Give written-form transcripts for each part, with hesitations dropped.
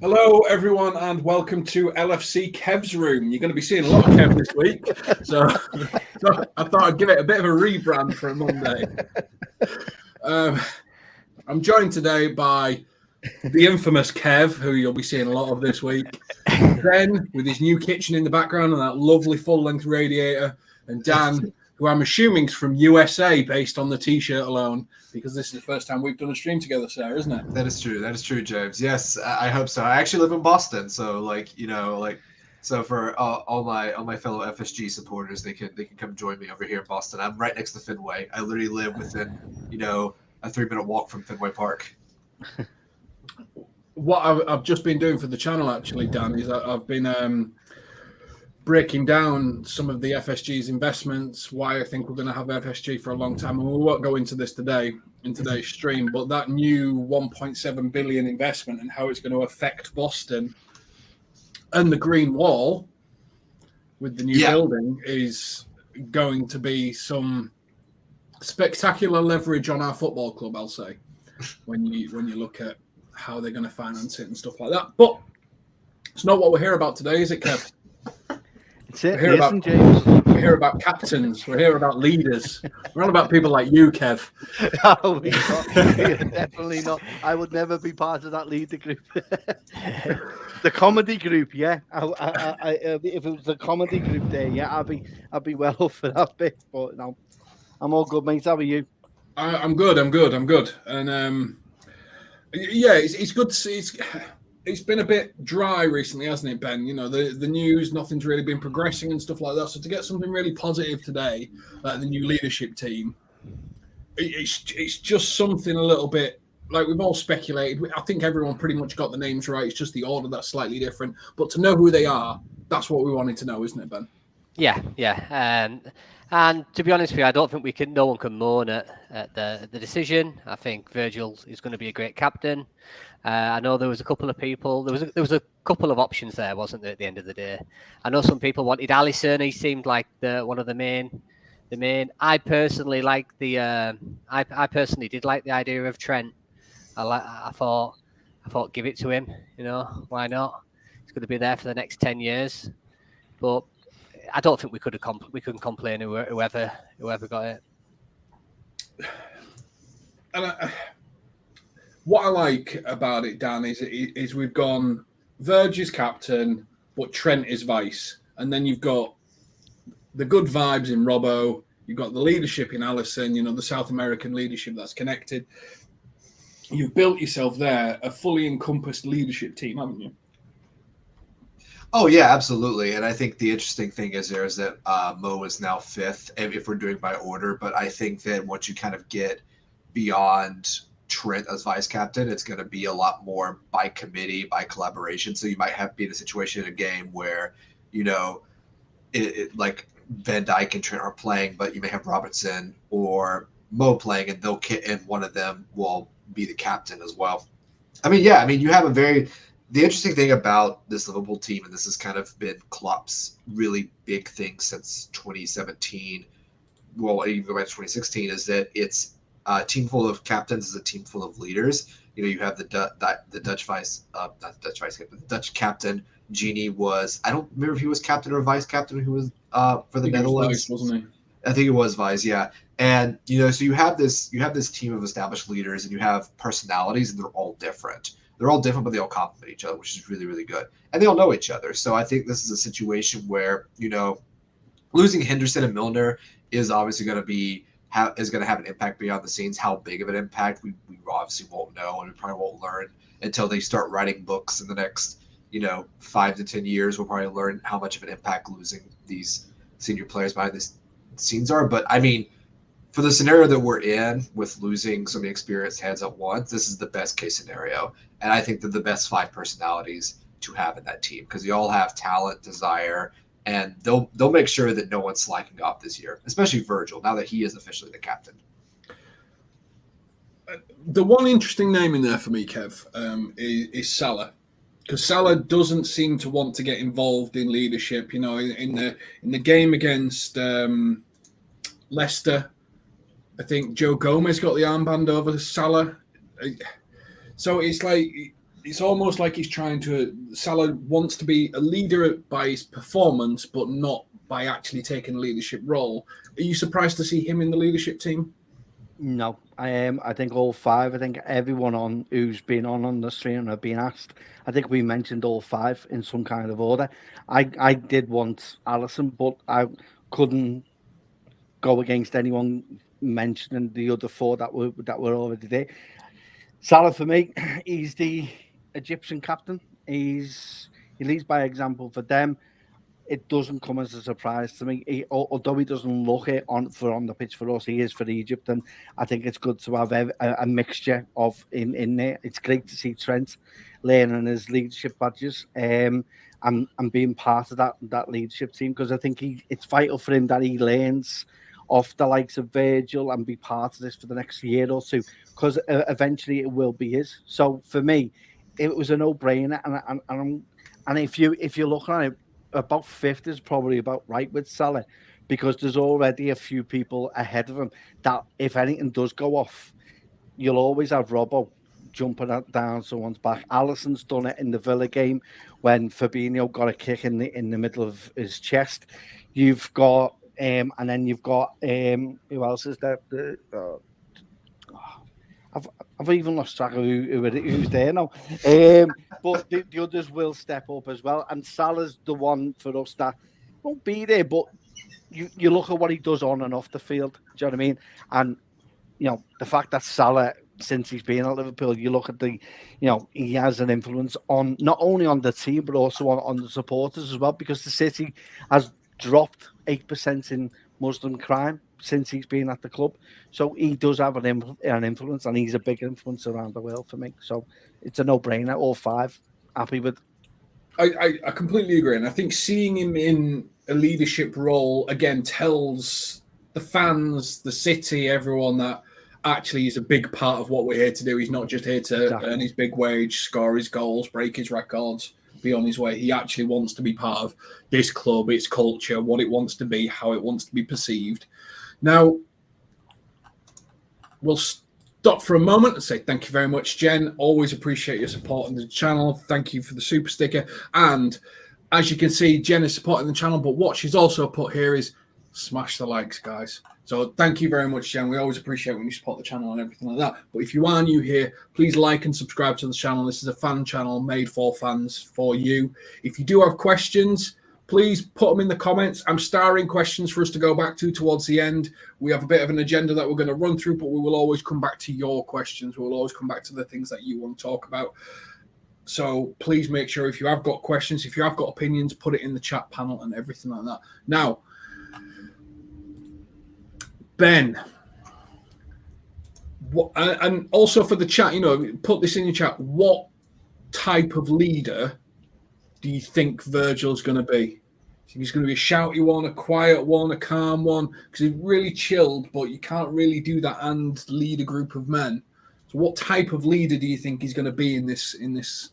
Hello, everyone, and welcome to LFC Kev's Room. You're going to be seeing a lot of Kev this week, so I thought I'd give it a bit of a rebrand for a Monday. I'm joined today by the infamous Kev, who you'll be seeing a lot of this week. Ben, with his new kitchen in the background and that lovely full-length radiator, and Dan, who I'm assuming is from USA based on the T-shirt alone, because this is the first time we've done a stream together, Sarah, isn't it? That is true, James. Yes, I hope so. I actually live in Boston, so so for all my fellow FSG supporters, they can come join me over here in Boston. I'm right next to Fenway. I literally live within a 3-minute walk from Fenway Park. What I've just been doing for the channel, actually, Dan, is I've been breaking down some of the FSG's investments, why I think we're going to have FSG for a long time. And we won't go into this today in today's stream, but that new 1.7 billion investment and how it's going to affect Boston and the Green Wall with the new building is going to be some spectacular leverage on our football club, I'll say, when you look at how they're going to finance it and stuff like that. But it's not what we're here about today, is it, Kev? It's it. James. We're here about captains. We're here about leaders. We're on about people like you, Kev. Oh, definitely not. I would never be part of that leader group. The comedy group, yeah. If it was the comedy group there, yeah, I'd be well up for that bit. But no, I'm all good, mate. How are you? I'm good. And yeah, it's good to see. It's been a bit dry recently, hasn't it, Ben? You know, the news, nothing's really been progressing and stuff like that. So to get something really positive today, like the new leadership team, it's just something a little bit like we've all speculated. I think everyone pretty much got the names right. It's just the order that's slightly different. But to know who they are, that's what we wanted to know, isn't it, Ben? Yeah. And to be honest with you, I don't think no one can moan at the decision. I think Virgil is going to be a great captain. I know there was a couple of people. There was a couple of options there, wasn't there? At the end of the day, I know some people wanted Alisson. He seemed like one of the main. I personally like I personally did like the idea of Trent. I thought give it to him. You know, why not? He's going to be there for the next 10 years. But I don't think we couldn't complain whoever got it. And what I like about it, Dan, is we've gone Verge is captain, but Trent is vice. And then you've got the good vibes in Robbo. You've got the leadership in Alisson, the South American leadership that's connected. You've built yourself there, a fully encompassed leadership team, haven't you? Oh, yeah, absolutely. And I think the interesting thing is that Mo is now fifth, if we're doing by order. But I think that once you kind of get beyond Trent as vice captain, it's going to be a lot more by committee, by collaboration. So you might be in a situation in a game where, like Van Dijk and Trent are playing, but you may have Robertson or Mo playing, and one of them will be the captain as well. You have the interesting thing about this Liverpool team, and this has kind of been Klopp's really big thing since 2017, well, even go back to 2016, is that it's a team full of captains is a team full of leaders. You have the Dutch captain. Genie was, I don't remember if he was captain or vice captain who was for the Netherlands. Vice, wasn't he? I think it was vice, yeah. And so you have this team of established leaders, and you have personalities, and they're all different. They're all different, but they all complement each other, which is really, really good. And they all know each other. So I think this is a situation where, losing Henderson and Milner is obviously going to have an impact beyond the scenes. How big of an impact, we obviously won't know, and we probably won't learn until they start writing books in the next, 5 to 10 years. We'll probably learn how much of an impact losing these senior players behind the scenes are. But, for the scenario that we're in with losing so many experienced heads at once, this is the best case scenario. And I think that the best 5 personalities to have in that team, because they all have talent, desire, and they'll make sure that no one's slacking off this year, especially Virgil, now that he is officially the captain. The one interesting name in there for me, Kev, is Salah. Because Salah doesn't seem to want to get involved in leadership. In the game against Leicester, I think Joe Gomez got the armband over Salah. So it's like it's almost like he's trying to. Salah wants to be a leader by his performance, but not by actually taking a leadership role. Are you surprised to see him in the leadership team? No, I am. I think all five. I think everyone on who's been on the stream have been asked. I think we mentioned all five in some kind of order. I did want Alisson, but I couldn't go against anyone mentioning the other four that were already there. Salah for me, he's the Egyptian captain. He leads by example for them. It doesn't come as a surprise to me. Although he doesn't look it on the pitch for us, he is for Egypt, and I think it's good to have a mixture of in there. It's great to see Trent learning his leadership badges and being part of that leadership team, because I think it's vital for him that he learns off the likes of Virgil and be part of this for the next year or two, because eventually it will be his. So for me, it was a no-brainer, and if you look at it, about fifth is probably about right with Salah, because there's already a few people ahead of him that if anything does go off, you'll always have Robbo jumping down someone's back. Alisson's done it in the Villa game when Fabinho got a kick in the middle of his chest. You've got and then you've got who else is there? I've even lost track of who's there now. But the others will step up as well. And Salah's the one for us that won't be there, but you look at what he does on and off the field. Do you know what I mean? And, the fact that Salah, since he's been at Liverpool, you look at he has an influence on not only on the team, but also on the supporters as well, because the City has dropped 8% in Muslim crime since he's been at the club. So he does have an influence, and he's a big influence around the world for me. So it's a no-brainer. All five, happy with. I completely agree. And I think seeing him in a leadership role, again, tells the fans, the city, everyone that actually he's a big part of what we're here to do. He's not just here to earn his big wage, score his goals, break his records, be on his way. He actually wants to be part of this club, its culture, what it wants to be, how it wants to be perceived. Now, we'll stop for a moment and say thank you very much, Jen. Always appreciate your support on the channel. Thank you for the super sticker. And as you can see, Jen is supporting the channel, but what she's also put here is smash the likes, guys. So thank you very much, Jen. We always appreciate when you support the channel and everything like that. But if you are new here, please like and subscribe to the channel. This is a fan channel made for fans, for you. If you do have questions, please put them in the comments. I'm starring questions for us to go back to towards the end. We have a bit of an agenda that we're going to run through, but we will always come back to your questions. We'll always come back to the things that you want to talk about. So please make sure if you have got questions, if you have got opinions, put it in the chat panel and everything like that. Now, Ben, and also for the chat, put this in your chat. What type of leader do you think Virgil's going to be? Do you think he's going to be a shouty one, a quiet one, a calm one? Because he's really chilled, but you can't really do that and lead a group of men. So what type of leader do you think he's going to be in this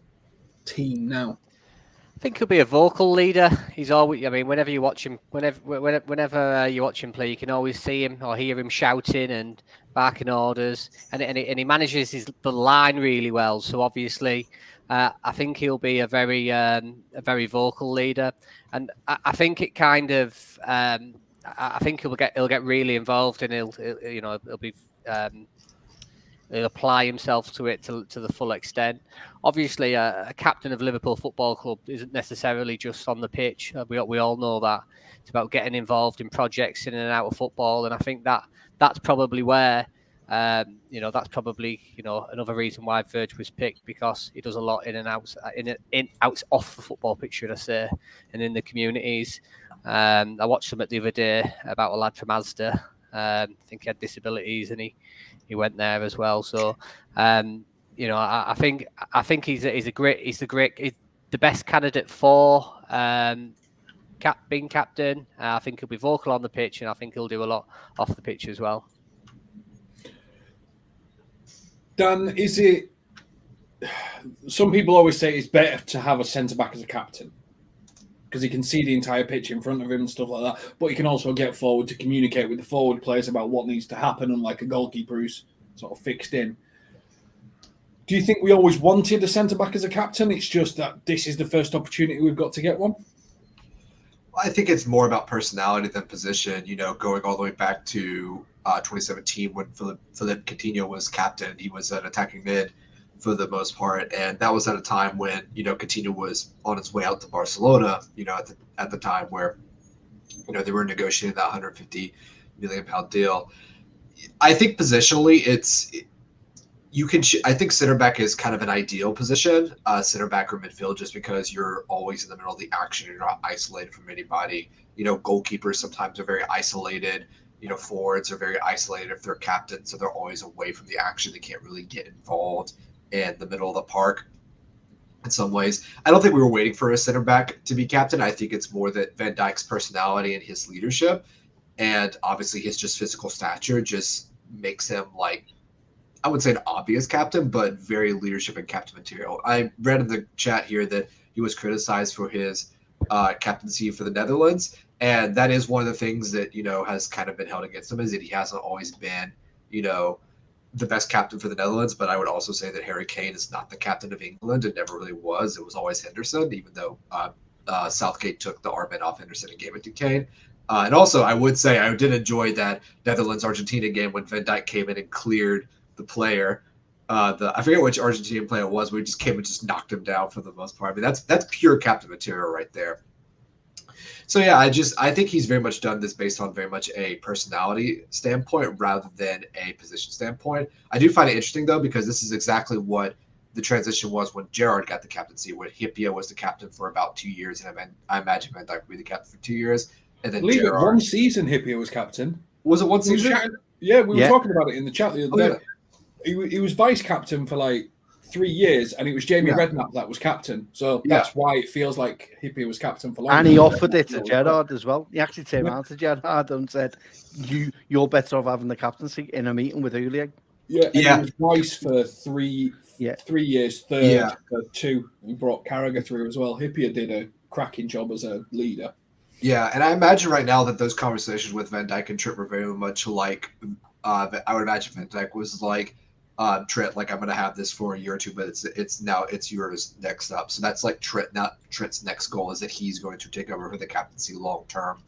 team now? I think he'll be a vocal leader. He's always, whenever you watch him, whenever you watch him play, you can always see him or hear him shouting and barking orders, and he manages the line really well. So obviously, I think he'll be a very vocal leader, and I think it kind of, I think he'll get really involved, and he'll be. He'll apply himself to it to the full extent. Obviously, a captain of Liverpool Football Club isn't necessarily just on the pitch. We all know that. It's about getting involved in projects in and out of football, and I think that's probably where, that's probably another reason why Virgil was picked, because he does a lot in and out, off the football pitch, should I say, and in the communities. I watched him the other day about a lad from Asda. I think he had disabilities, and he went there as well. So, I think he's the best candidate for being captain. I think he'll be vocal on the pitch, and I think he'll do a lot off the pitch as well. Dan, is it? Some people always say it's better to have a centre back as a captain, because he can see the entire pitch in front of him and stuff like that. But he can also get forward to communicate with the forward players about what needs to happen, unlike a goalkeeper who's sort of fixed in. Do you think we always wanted a centre-back as a captain? It's just that this is the first opportunity we've got to get one? I think it's more about personality than position, going all the way back to 2017 when Philippe Coutinho was captain. He was an attacking mid for the most part, and that was at a time when, Coutinho was on his way out to Barcelona, at the time where, they were negotiating that £150 million deal. I think positionally I think center back is kind of an ideal position, center back or midfield, just because you're always in the middle of the action. You're not isolated from anybody. Goalkeepers sometimes are very isolated. Forwards are very isolated if they're captain, so they're always away from the action. They can't really get involved in the middle of the park in some ways. I don't think we were waiting for a center back to be captain. I think it's more that Van Dijk's personality and his leadership, and obviously his just physical stature, just makes him I wouldn't say an obvious captain, but very leadership and captain material. I read in the chat here that he was criticized for his captaincy for the Netherlands, and that is one of the things that has kind of been held against him, is that he hasn't always been the best captain for the Netherlands. But I would also say that Harry Kane is not the captain of England. It never really was. It was always Henderson, even though Southgate took the armband off Henderson and gave it to Kane. And also, I would say I did enjoy that Netherlands-Argentina game when Van Dijk came in and cleared the player. I forget which Argentinian player it was, but he just came and just knocked him down for the most part. I mean, that's pure captain material right there. So yeah, I think he's very much done this based on very much a personality standpoint rather than a position standpoint. I do find it interesting though, because this is exactly what the transition was when Gerrard got the captaincy, when Hyypiä was the captain for about 2 years, and I imagine Van Dijk would be the captain for 2 years, and then Gerrard. One season Hyypiä was captain. Was it one season? We were talking about it in the chat the other day. Yeah. He was vice captain for 3 years, and it was Jamie Redknapp that was captain. So that's why it feels like Hyypiä was captain for long. And he offered it to Gerrard as well. He actually turned around to Gerrard and said, "You're better off having the captaincy," in a meeting with Julian. Yeah, he was vice for 3 years, third for 2. He brought Carragher through as well. Hyypiä did a cracking job as a leader. Yeah, and I imagine right now that those conversations with Van Dijk and Trent were very much like, I would imagine Van Dijk was like, Trent, I'm going to have this for a year or two, but it's yours next up. So that's Trent's next goal, is that he's going to take over for the captaincy long term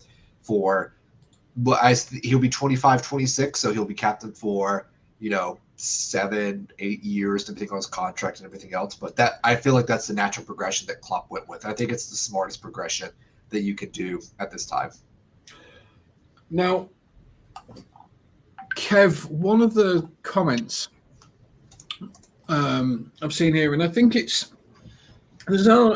he'll be 25, 26, so he'll be captain for 7-8 years, depending on his contract and everything else. But that, I feel like that's the natural progression that Klopp went with. I think it's the smartest progression that you could do at this time. Now, Kev, one of the comments I've seen here, and I think I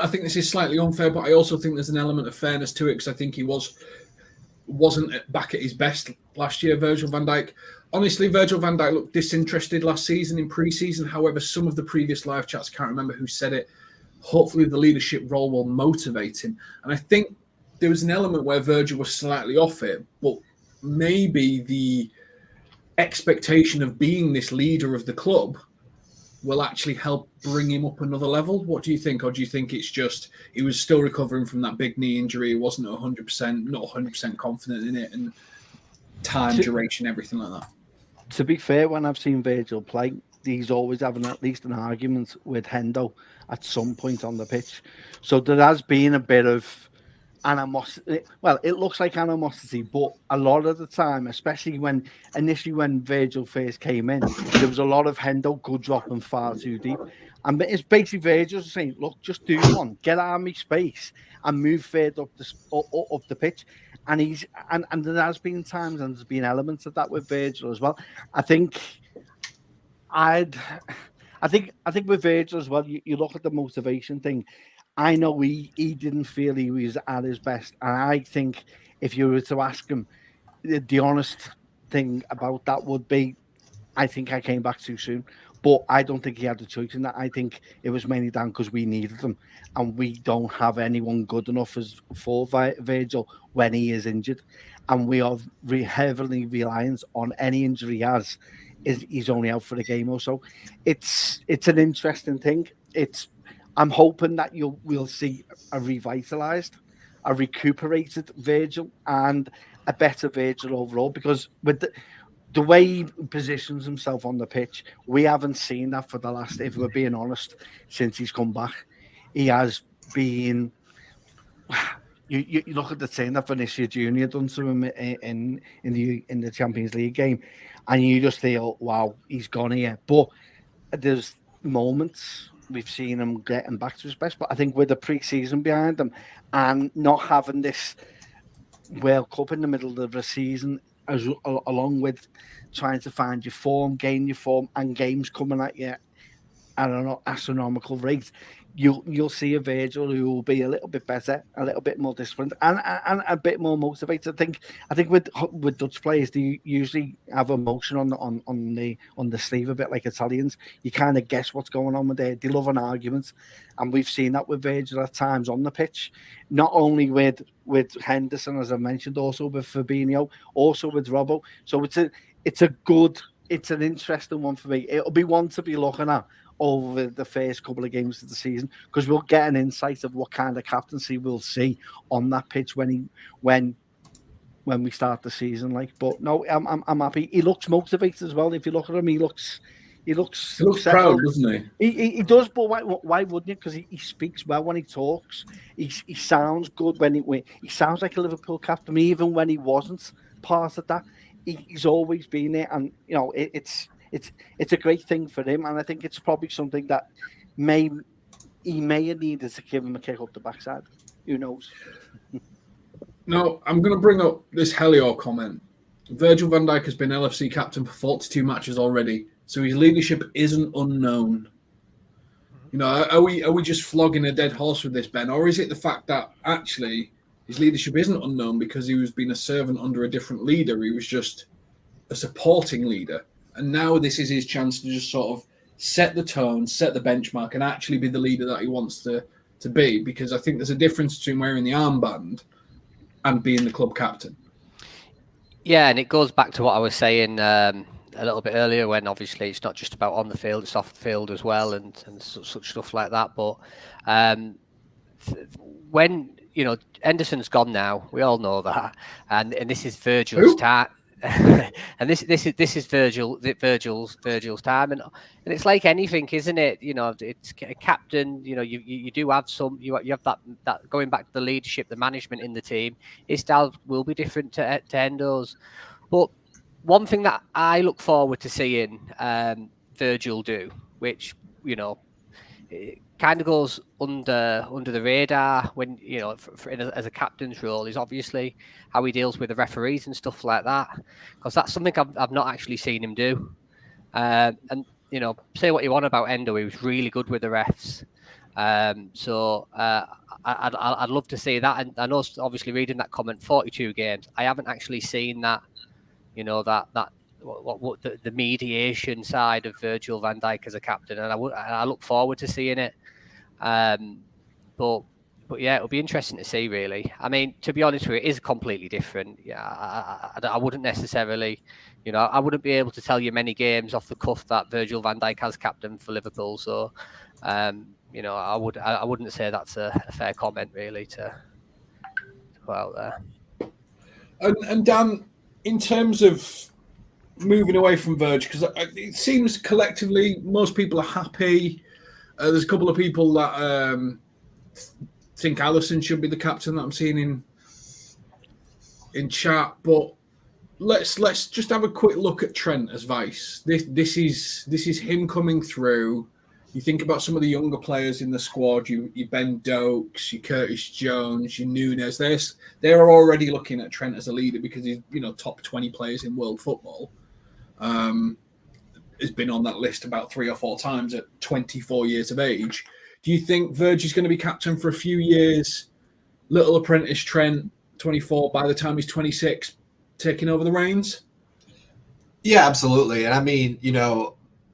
think this is slightly unfair, but I also think there's an element of fairness to it, because I think he wasn't back at his best last year, Virgil van Dijk. Honestly, Virgil van Dijk looked disinterested last season in pre-season. However, some of the previous live chats, can't remember who said it, hopefully the leadership role will motivate him. And I think there was an element where Virgil was slightly off it, but maybe the expectation of being this leader of the club will actually help bring him up another level. What do you think? Or do you think it's just he was still recovering from that big knee injury, he wasn't 100%, not 100% confident in it, and time, duration, everything like that? To be fair, when I've seen Virgil play, he's always having at least an argument with Hendo at some point on the pitch. So there has been a bit of animosity. Well, it looks like animosity, but a lot of the time, especially when Virgil first came in, there was a lot of Hendo good dropping far too deep. And it's basically Virgil saying, "Look, just do one, get out of my space and move further up the pitch." And there has been times, and there's been elements of that with Virgil as well. I think with Virgil as well, you look at the motivation thing. I know he didn't feel he was at his best. And I think if you were to ask him, the honest thing about that would be, I think I came back too soon. But I don't think he had a choice in that. I think it was mainly down because we needed him. And we don't have anyone good enough for Virgil when he is injured. And we are heavily reliant on any injury he has. He's only out for a game or so. It's an interesting thing. I'm hoping that we'll see a revitalized, a recuperated Virgil and a better Virgil overall, because the way he positions himself on the pitch, we haven't seen that for the last, if we're being honest, since he's come back. He has been. You look at the thing that Vinicius Junior done to him in the Champions League game, and you just feel, wow, he's gone here. But there's moments we've seen him getting back to his best. But I think with the pre-season behind him and not having this World Cup in the middle of the season, along with trying to find your form, gain your form, and games coming at you at an astronomical rate, you'll see a Virgil who will be a little bit better, a little bit more disciplined, and a bit more motivated. I think with Dutch players, they usually have emotion on the sleeve, a bit like Italians. You kind of guess what's going on with them. They love an argument, and we've seen that with Virgil at times on the pitch, not only with Henderson, as I mentioned, also with Fabinho, also with Robbo. So it's an interesting one for me. It'll be one to be looking at over the first couple of games of the season, because we'll get an insight of what kind of captaincy we'll see on that pitch when we start the season. But no, I'm happy. He looks motivated as well. If you look at him, he looks proud, doesn't he? He does, but why wouldn't he? Because he speaks well when he talks. He sounds good when he sounds like a Liverpool captain, even when he wasn't part of that. He's always been there, and it's a great thing for him, and I think it's probably something that he may have needed to give him a kick up the backside. Who knows? No, I'm going to bring up this Helior comment. Virgil van Dijk has been LFC captain for 42 matches already, so his leadership isn't unknown. Are we just flogging a dead horse with this, Ben, or is it the fact that actually his leadership isn't unknown because he was being a servant under a different leader? He was just a supporting leader. And now this is his chance to just sort of set the tone, set the benchmark, and actually be the leader that he wants to be. Because I think there's a difference between wearing the armband and being the club captain. Yeah, and it goes back to what I was saying a little bit earlier, when obviously it's not just about on the field, it's off the field as well, and such stuff like that. But when Henderson's gone now, we all know that, and this is Virgil's time. And this is Virgil's time, and it's like anything, isn't it? It's a captain. You do have you have that going back to the leadership, the management in the team. His style will be different to Endo's, but one thing that I look forward to seeing Virgil do, which it kind of goes under the radar when as a captain's role, is obviously how he deals with the referees and stuff like that, because that's something I've not actually seen him do. And say what you want about Endo, he was really good with the refs. So I'd love to see that. And I know, obviously, reading that comment, 42 games, I haven't actually seen that. What the mediation side of Virgil van Dijk as a captain, and I look forward to seeing it. But yeah, it'll be interesting to see, really. I mean, to be honest with you, it is completely different. Yeah, I wouldn't necessarily, I wouldn't be able to tell you many games off the cuff that Virgil van Dijk has captained for Liverpool. So, I wouldn't say that's a fair comment, really, to put out there. And Dan, in terms of moving away from Virgil, because it seems collectively most people are happy. There's a couple of people that think Alisson should be the captain that I'm seeing in chat, but let's just have a quick look at Trent as vice. This is him coming through. You think about some of the younger players in the squad, you Ben Dokes, you Curtis Jones, you Nunes. They're already looking at Trent as a leader because he's top 20 players in world football. Has been on that list about 3 or 4 times at 24 years of age. Do you think Virgil's going to be captain for a few years? Little apprentice Trent, 24, by the time he's 26, taking over the reins? Yeah, absolutely. And I mean,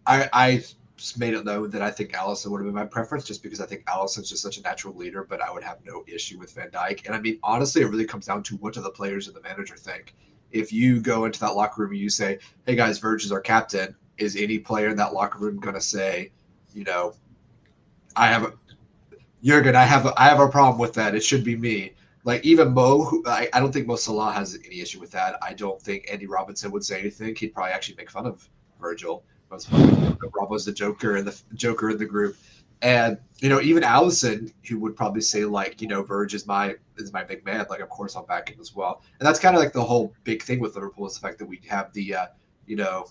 I just made it known that I think Alisson would have been my preference, just because I think Alisson's just such a natural leader, but I would have no issue with Van Dijk. And I mean, honestly, it really comes down to what do the players and the manager think. If you go into that locker room and you say, hey guys, Virgil's our captain, is any player in that locker room going to say, Jurgen, I have a problem with that, it should be me? Like even Mo, who, I don't think Mo Salah has any issue with that. I don't think Andy Robinson would say anything. He'd probably actually make fun of Virgil. Robbo's the Joker and the Joker in the group. And even Allison, who would probably say like, Virg is my big man. Like, of course I'll back him as well. And that's kind of like the whole big thing with Liverpool is the fact that we have the no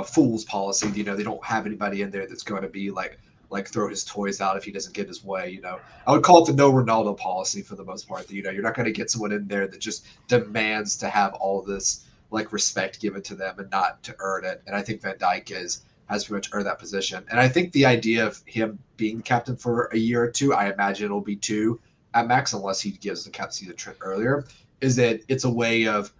fools policy. They don't have anybody in there that's going to be like throw his toys out if he doesn't get his way. I would call it the no Ronaldo policy for the most part. That, you're not going to get someone in there that just demands to have all this like respect given to them and not to earn it. And I think Van Dijk has pretty much earned that position. And I think the idea of him being captain for a year or two, I imagine it'll be 2 at max, unless he gives the captaincy to Trent earlier, is that it's a way of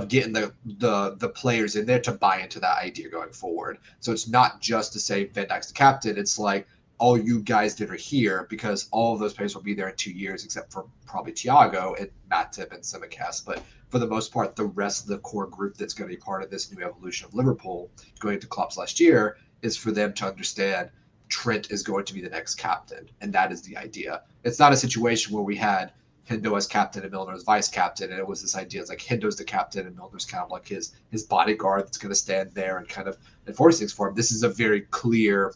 getting the players in there to buy into that idea going forward. So it's not just to say Van Dijk's the captain. It's like all you guys that are here, because all of those players will be there in 2 years, except for probably Thiago and Matip and Simicast. But for the most part, the rest of the core group that's going to be part of this new evolution of Liverpool going to Klopp's last year is for them to understand Trent is going to be the next captain. And that is the idea. It's not a situation where we had Hendo as captain and Milner as vice captain, and it was this idea. It's like Hendo's the captain and Milner's kind of like his bodyguard that's going to stand there and kind of enforce things for him. This is a very clear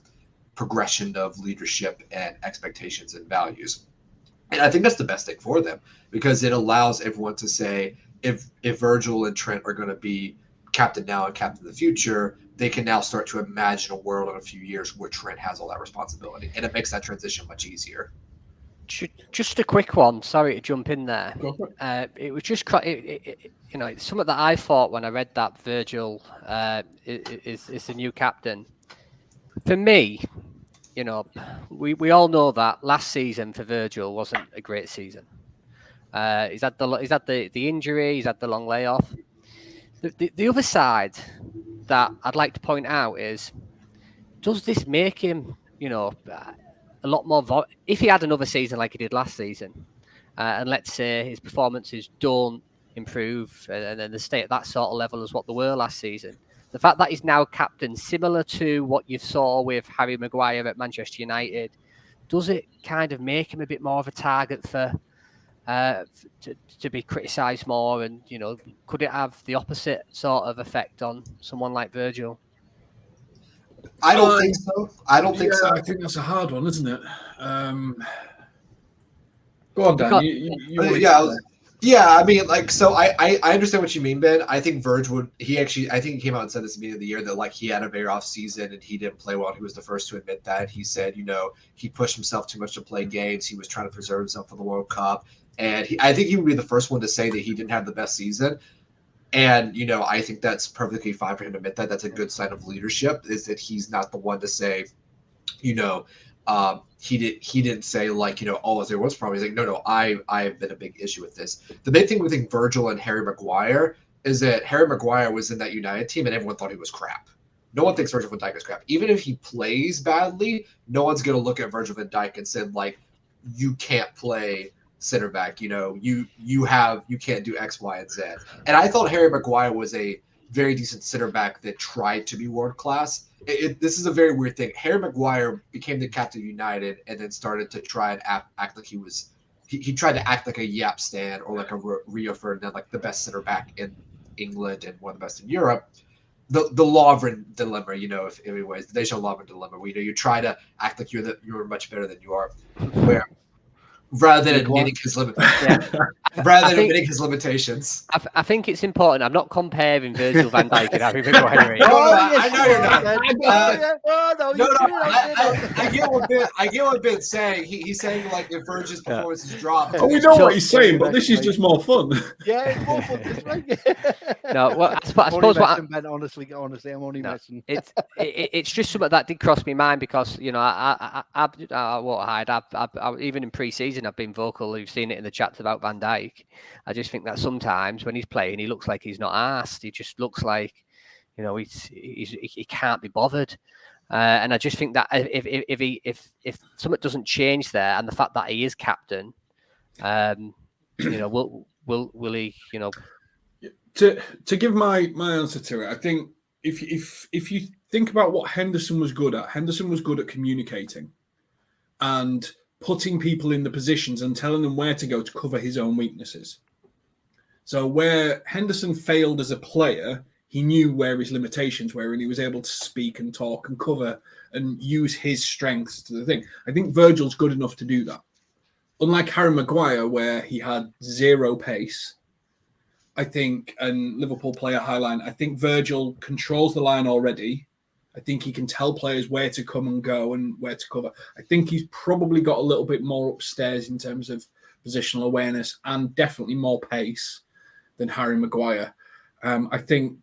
progression of leadership and expectations and values. And I think that's the best thing for them, because it allows everyone to say, if Virgil and Trent are going to be captain now and captain in the future, they can now start to imagine a world in a few years where Trent has all that responsibility, and it makes that transition much easier. Just a quick one. Sorry to jump in there. It was just, it's something that I thought when I read that Virgil is the new captain. For me, we all know that last season for Virgil wasn't a great season. He's had the injury. He's had the long layoff. The other side that I'd like to point out is, does this make him, a lot more? If he had another season like he did last season, and let's say his performances don't improve, and then they stay at that sort of level as what they were last season, the fact that he's now captain, similar to what you saw with Harry Maguire at Manchester United, does it kind of make him a bit more of a target for to be criticised more? And could it have the opposite sort of effect on someone like Virgil? I don't think so. I think that's a hard one, isn't it? Go on, Dan. I mean, like, so I understand what you mean, Ben. I think Virg I think he came out and said this at the beginning of the year that like he had a very off season and he didn't play well. He was the first to admit that. He said, he pushed himself too much to play games. He was trying to preserve himself for the World Cup. And I think he would be the first one to say that he didn't have the best season. And, I think that's perfectly fine for him to admit that. That's a good sign of leadership, is that he's not the one to say, he didn't say like, oh, there was problems. He's like, no, I have been a big issue with this. The big thing with Virgil and Harry Maguire is that Harry Maguire was in that United team and everyone thought he was crap. No one thinks Virgil van Dijk is crap. Even if he plays badly, no one's going to look at Virgil van Dijk and say like, you can't play center back, you can't do X, Y, and Z. And I thought Harry Maguire was a very decent center back that tried to be world class. This is a very weird thing. Harry Maguire became the captain of United and then started to try and act like he tried to act like a Yap Stan or like a Rio Ferdinand, like the best center back in England and one of the best in Europe. The Lovren dilemma, if anyways, the Deschamps Lovren dilemma, where you try to act like you're much better than you are, where rather than admitting his limitations. I think it's important. I'm not comparing Virgil van Dijk and Harry Maguire. I know you're not. I get what Ben's saying. He's saying like if Virgil's performance is dropped. Oh, we know what he's saying, but this is just more fun. Yeah, it's more fun this way. No, well, I suppose Ben, honestly, I'm only messing. It's just something that did cross my mind because I won't hide. I've even in pre-season I've been vocal. You've seen it in the chats about Van Dijk. I just think that sometimes when he's playing, he looks like he's not arsed. He just looks like, he can't be bothered. And I just think that if something doesn't change there, and the fact that he is captain, will he, To give my answer to it, I think if you think about what Henderson was good at communicating, and putting people in the positions and telling them where to go to cover his own weaknesses. So where Henderson failed as a player, he knew where his limitations were, and he was able to speak and talk and cover and use his strengths to the thing. I think Virgil's good enough to do that. Unlike Harry Maguire, where he had zero pace, I think, and Liverpool play a high line, I think Virgil controls the line already. I think he can tell players where to come and go and where to cover. I think he's probably got a little bit more upstairs in terms of positional awareness and definitely more pace than Harry Maguire. I think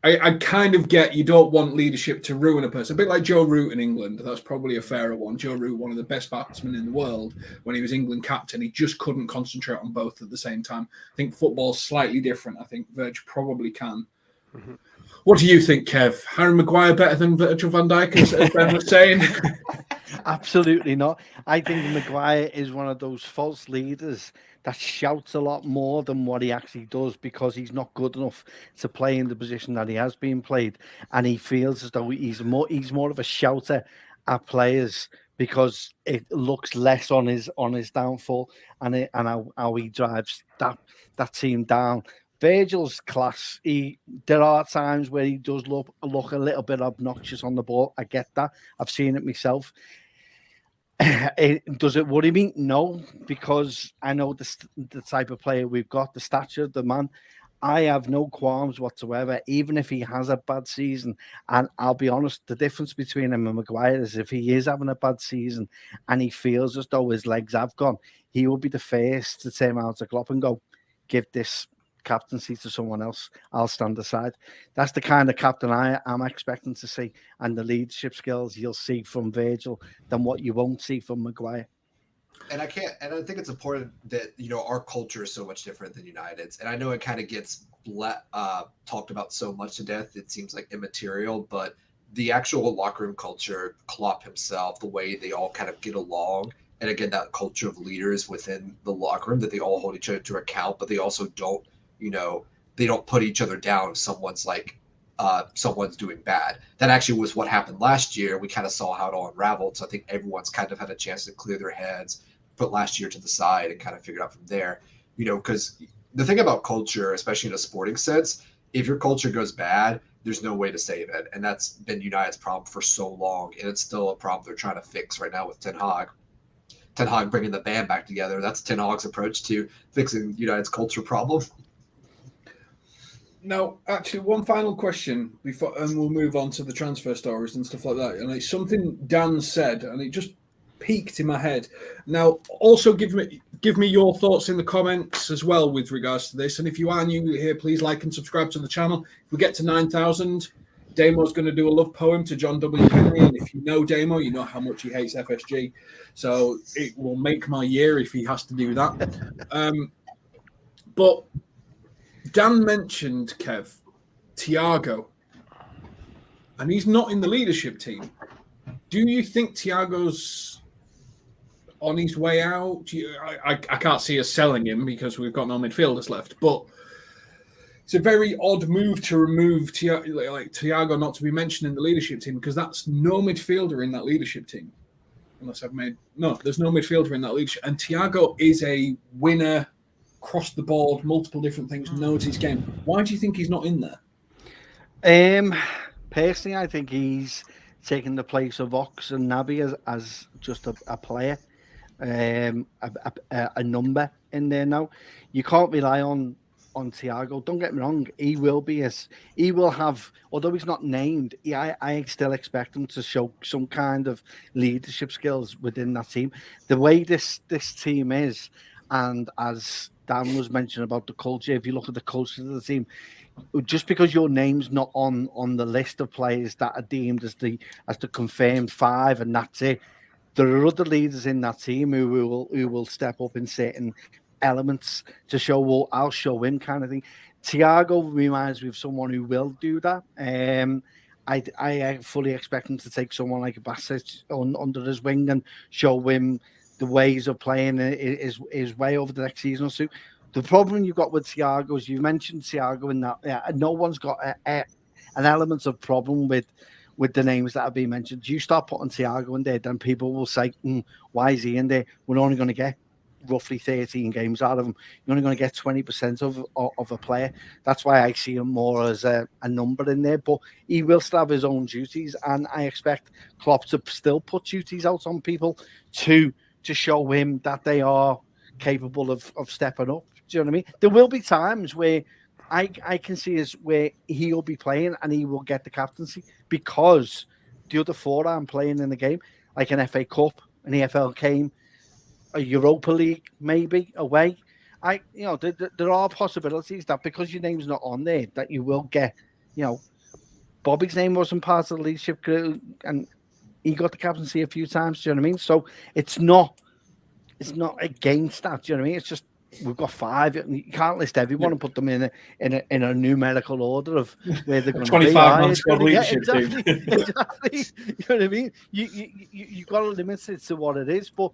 I kind of get you don't want leadership to ruin a person. A bit like Joe Root in England. That's probably a fairer one. Joe Root, one of the best batsmen in the world, when he was England captain, he just couldn't concentrate on both at the same time. I think football's slightly different. I think Virgil probably can. Mm-hmm. What do you think, Kev? Harry Maguire better than Virgil van Dijk, as Ben was saying? Absolutely not. I think Maguire is one of those false leaders that shouts a lot more than what he actually does, because he's not good enough to play in the position that he has been played, and he feels as though he's more of a shouter at players because it looks less on his downfall and how he drives that team down. Virgil's class. There are times where he does look a little bit obnoxious on the ball. I get that. I've seen it myself. Does it worry me? No, because I know the type of player we've got, the stature of the man. I have no qualms whatsoever, even if he has a bad season. And I'll be honest, the difference between him and Maguire is if he is having a bad season and he feels as though his legs have gone, he will be the first to turn around to Klopp and go, give this captaincy to someone else. I'll stand aside. That's the kind of captain I am expecting to see, and the leadership skills you'll see from Virgil than what you won't see from Maguire. And I think it's important that, our culture is so much different than United's. And I know it kind of gets talked about so much to death, it seems like immaterial, but the actual locker room culture, Klopp himself, the way they all kind of get along, and again, that culture of leaders within the locker room, that they all hold each other to account, but they also don't, they don't put each other down if someone's doing bad. That actually was what happened last year. We kind of saw how it all unraveled. So I think everyone's kind of had a chance to clear their heads, put last year to the side, and kind of figure it out from there. Because the thing about culture, especially in a sporting sense, if your culture goes bad, there's no way to save it. And that's been United's problem for so long. And it's still a problem they're trying to fix right now with Ten Hag. Ten Hag bringing the band back together. That's Ten Hag's approach to fixing United's culture problem. Now, actually, one final question before, and we'll move on to the transfer stories and stuff like that. And it's something Dan said, and it just peaked in my head. Now, also give me your thoughts in the comments as well with regards to this. And if you are new here, please like and subscribe to the channel. If we get to 9,000, Damo's going to do a love poem to John W. Henry. And if you know Damo, you know how much he hates FSG. So it will make my year if he has to do that. But Dan mentioned, Kev, Thiago, and he's not in the leadership team. Do you think Thiago's on his way out? I can't see us selling him because we've got no midfielders left, but it's a very odd move to remove Thiago not to be mentioned in the leadership team, because that's no midfielder in that leadership team. There's no midfielder in that leadership. And Thiago is a winner, across the board, multiple different things, knows his game. Why do you think he's not in there? Personally, I think he's taking the place of Ox and Naby as just a player, a number in there now. You can't rely on Thiago. Don't get me wrong, he will have, although he's not named, I still expect him to show some kind of leadership skills within that team. The way this team is, and as Dan was mentioning about the culture, if you look at the culture of the team, just because your name's not on the list of players that are deemed as the confirmed five, and that's it, there are other leaders in that team who will step up in certain elements to show, well, I'll show him kind of thing. Thiago reminds me of someone who will do that. I fully expect him to take someone like Bassett under his wing and show him the ways of playing his way over the next season or two. The problem you've got with Thiago is, you mentioned Thiago in that, no one's got an element of problem with with the names that have been mentioned. You start putting Thiago in there, then people will say, why is he in there? We're only going to get roughly 13 games out of him. You're only going to get 20% of a player. That's why I see him more as a number in there. But he will still have his own duties, and I expect Klopp to still put duties out on people to show him that they are capable of stepping up. Do you know what I mean? There will be times where I can see is where he'll be playing and he will get the captaincy because the other four aren't playing in the game, like an FA Cup, an EFL game, a Europa League, maybe away. There are possibilities that because your name's not on there, that you will get. Bobby's name wasn't part of the leadership group, and he got the captaincy a few times. Do you know what I mean? So it's not against that. Do you know what I mean? It's just we've got 5. You can't list everyone and put them in a numerical order of where they're going to be. 25-man squad leadership team. Exactly. You know what I mean? You've got to limit it to what it is, but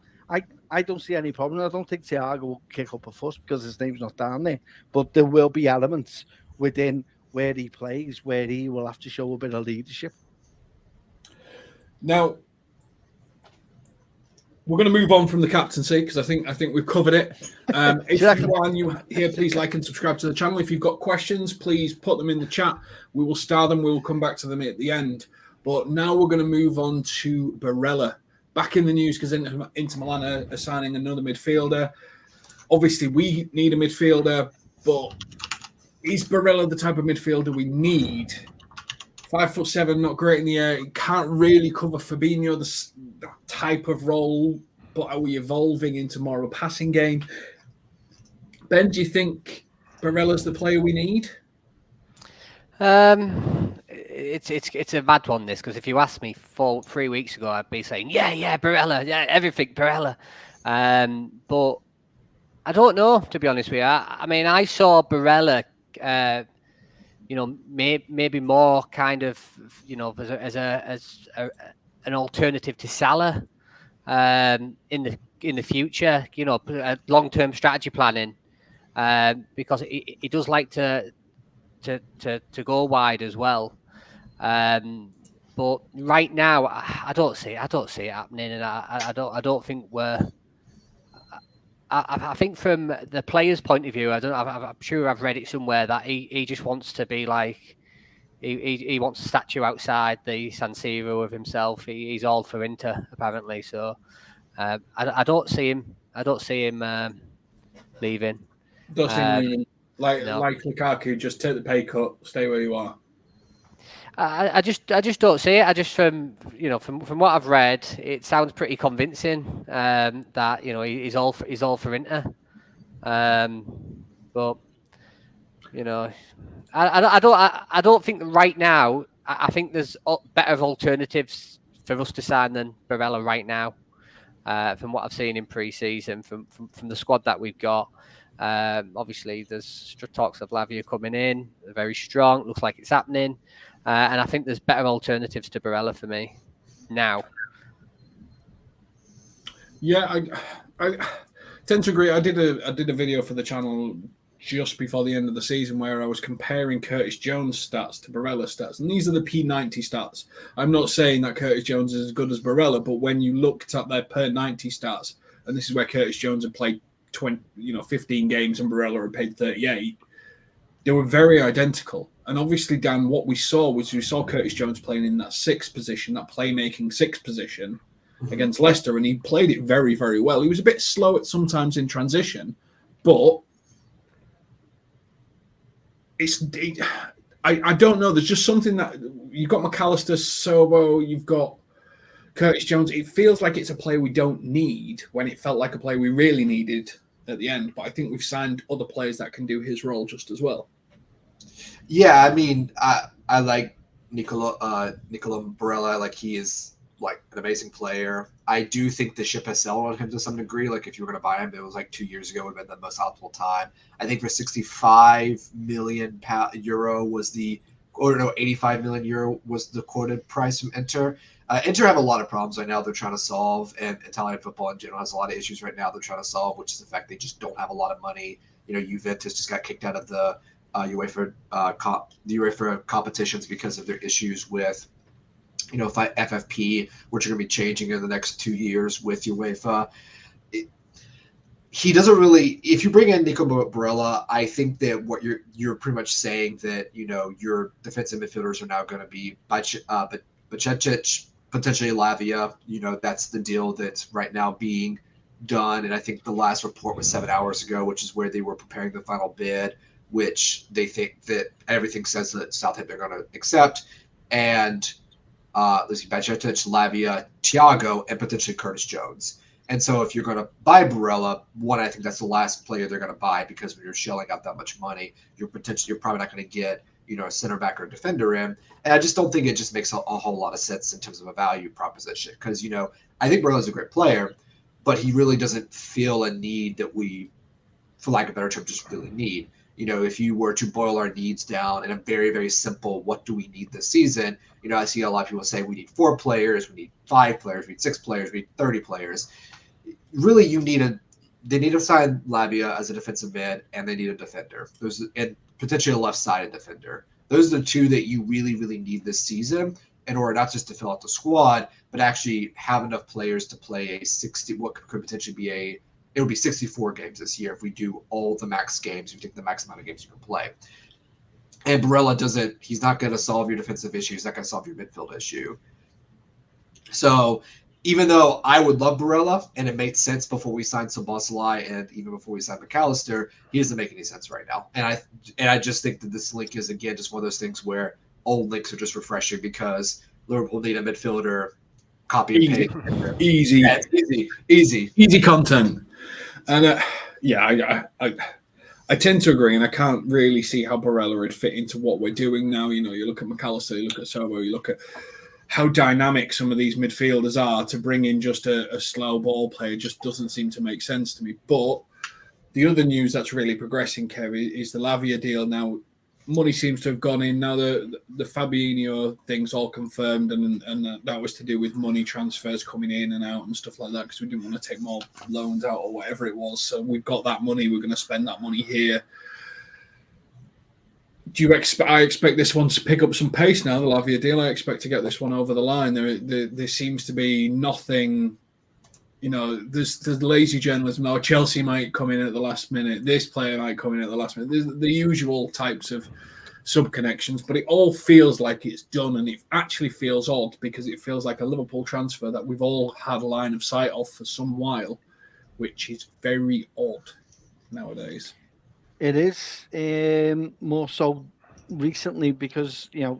I don't see any problem. I don't think Thiago will kick up a fuss because his name's not down there. But there will be elements within where he plays where he will have to show a bit of leadership. Now, we're going to move on from the captaincy because I think we've covered it. If you are new here, please like and subscribe to the channel. If you've got questions, please put them in the chat. We will star them. We will come back to them at the end. But now we're going to move on to Barella. Back in the news because Inter Milan are signing another midfielder. Obviously, we need a midfielder, but is Barella the type of midfielder we need? 5'7", not great in the air. He can't really cover Fabinho, that type of role. But are we evolving into more of a passing game? Ben, do you think Barella's the player we need? It's a mad one, this, because if you asked me 3 weeks ago, I'd be saying, yeah, Barella, yeah, everything Barella. But I don't know, to be honest with you. I mean, I saw Barella, maybe more kind of, as an alternative to Salah in the future, long-term strategy planning, because he does like to go wide as well. But right now, I don't see it happening, and I don't think we're. I think from the player's point of view, I'm sure I've read it somewhere that he just wants to be like he wants a statue outside the San Siro of himself. He's all for Inter apparently, so I don't see him. Leaving. Don't see him leaving. Like Lukaku, just take the pay cut, stay where you are. I just don't see it. I just from what I've read, it sounds pretty convincing that he's all for Inter. But I don't think right now. I think there's better alternatives for us to sign than Barella right now. From what I've seen in pre-season, from the squad that we've got. Obviously, there's talks of Lavia coming in. They're very strong. Looks like it's happening. And I think there's better alternatives to Barella for me now. Yeah, I tend to agree. I did a video for the channel just before the end of the season where I was comparing Curtis Jones' stats to Barella's stats, and these are the P90 stats. I'm not saying that Curtis Jones is as good as Barella, but when you looked at their per 90 stats, and this is where Curtis Jones had played 15 games and Barella had played 38, they were very identical. And obviously, Dan, what we saw Curtis Jones playing in that sixth position, that playmaking sixth position against Leicester, and he played it very, very well. He was a bit slow at sometimes in transition, but I don't know. There's just something that you've got McAllister, Sobo, you've got Curtis Jones. It feels like it's a player we don't need when it felt like a player we really needed at the end. But I think we've signed other players that can do his role just as well. Yeah, I mean, I like Nicolo Barella. Like, he is like an amazing player. I do think the ship has sailed on him to some degree. Like, if you were going to buy him, it was like 2 years ago would have been the most optimal time. I think for 65 million euro was 85 million euro was the quoted price from Inter. Inter have a lot of problems right now they're trying to solve, and Italian football in general has a lot of issues right now they're trying to solve, which is the fact they just don't have a lot of money. Juventus just got kicked out of the UEFA competitions because of their issues with FFP, which are going to be changing in the next 2 years with UEFA. He doesn't really. If you bring in Nicolo Barella, I think that what you're pretty much saying that your defensive midfielders are now going to be Bajcetic, potentially Lavia. That's the deal that's right now being done. And I think the last report was 7 hours ago, which is where they were preparing the final bid, which they think that everything says that Southampton are going to accept. And let's see, Bajcetic, Lavia, Thiago, and potentially Curtis Jones. And so if you're going to buy Barella, I think that's the last player they're going to buy, because when you're shelling out that much money, you're probably not going to get a center back or a defender in. And I just don't think it just makes a whole lot of sense in terms of a value proposition, because I think Barella's a great player, but he really doesn't feel a need that we, for lack of a better term, just really need. If you were to boil our needs down in a very, very simple, what do we need this season? I see a lot of people say we need 4 players, we need 5 players, we need 6 players, we need 30 players. Really, they need to sign Lavia as a defensive mid, and they need a defender. And potentially a left-sided defender. Those are the 2 that you really, really need this season in order not just to fill out the squad, but actually have enough players to play what could potentially be it would be 64 games this year if we do all the max games. You take the max amount of games you can play. And Barella he's not going to solve your defensive issue. He's not going to solve your midfield issue. So even though I would love Barella, and it made sense before we signed Szoboszlai and even before we signed McAllister, he doesn't make any sense right now. And I just think that this link is, again, just one of those things where old links are just refreshing, because Liverpool need a midfielder, copy and paste. Easy. Yeah, easy content. And I tend to agree, and I can't really see how Barella would fit into what we're doing now. You look at McAllister, you look at Sobo, you look at how dynamic some of these midfielders are. To bring in just a slow ball player just doesn't seem to make sense to me. But the other news that's really progressing, Kev, is the Lavia deal. Now, money seems to have gone in. Now the Fabinho thing's all confirmed, and that was to do with money transfers coming in and out and stuff like that, because we didn't want to take more loans out or whatever it was. So we've got that money. We're going to spend that money here. I expect this one to pick up some pace now, the Lavia deal. I expect to get this one over the line. There seems to be nothing, there's the lazy journalism now. Chelsea might come in at the last minute. This player might come in at the last minute. There's the usual types of sub-connections, but it all feels like it's done, and it actually feels odd, because it feels like a Liverpool transfer that we've all had a line of sight of for some while, which is very odd nowadays. It is more so recently, because a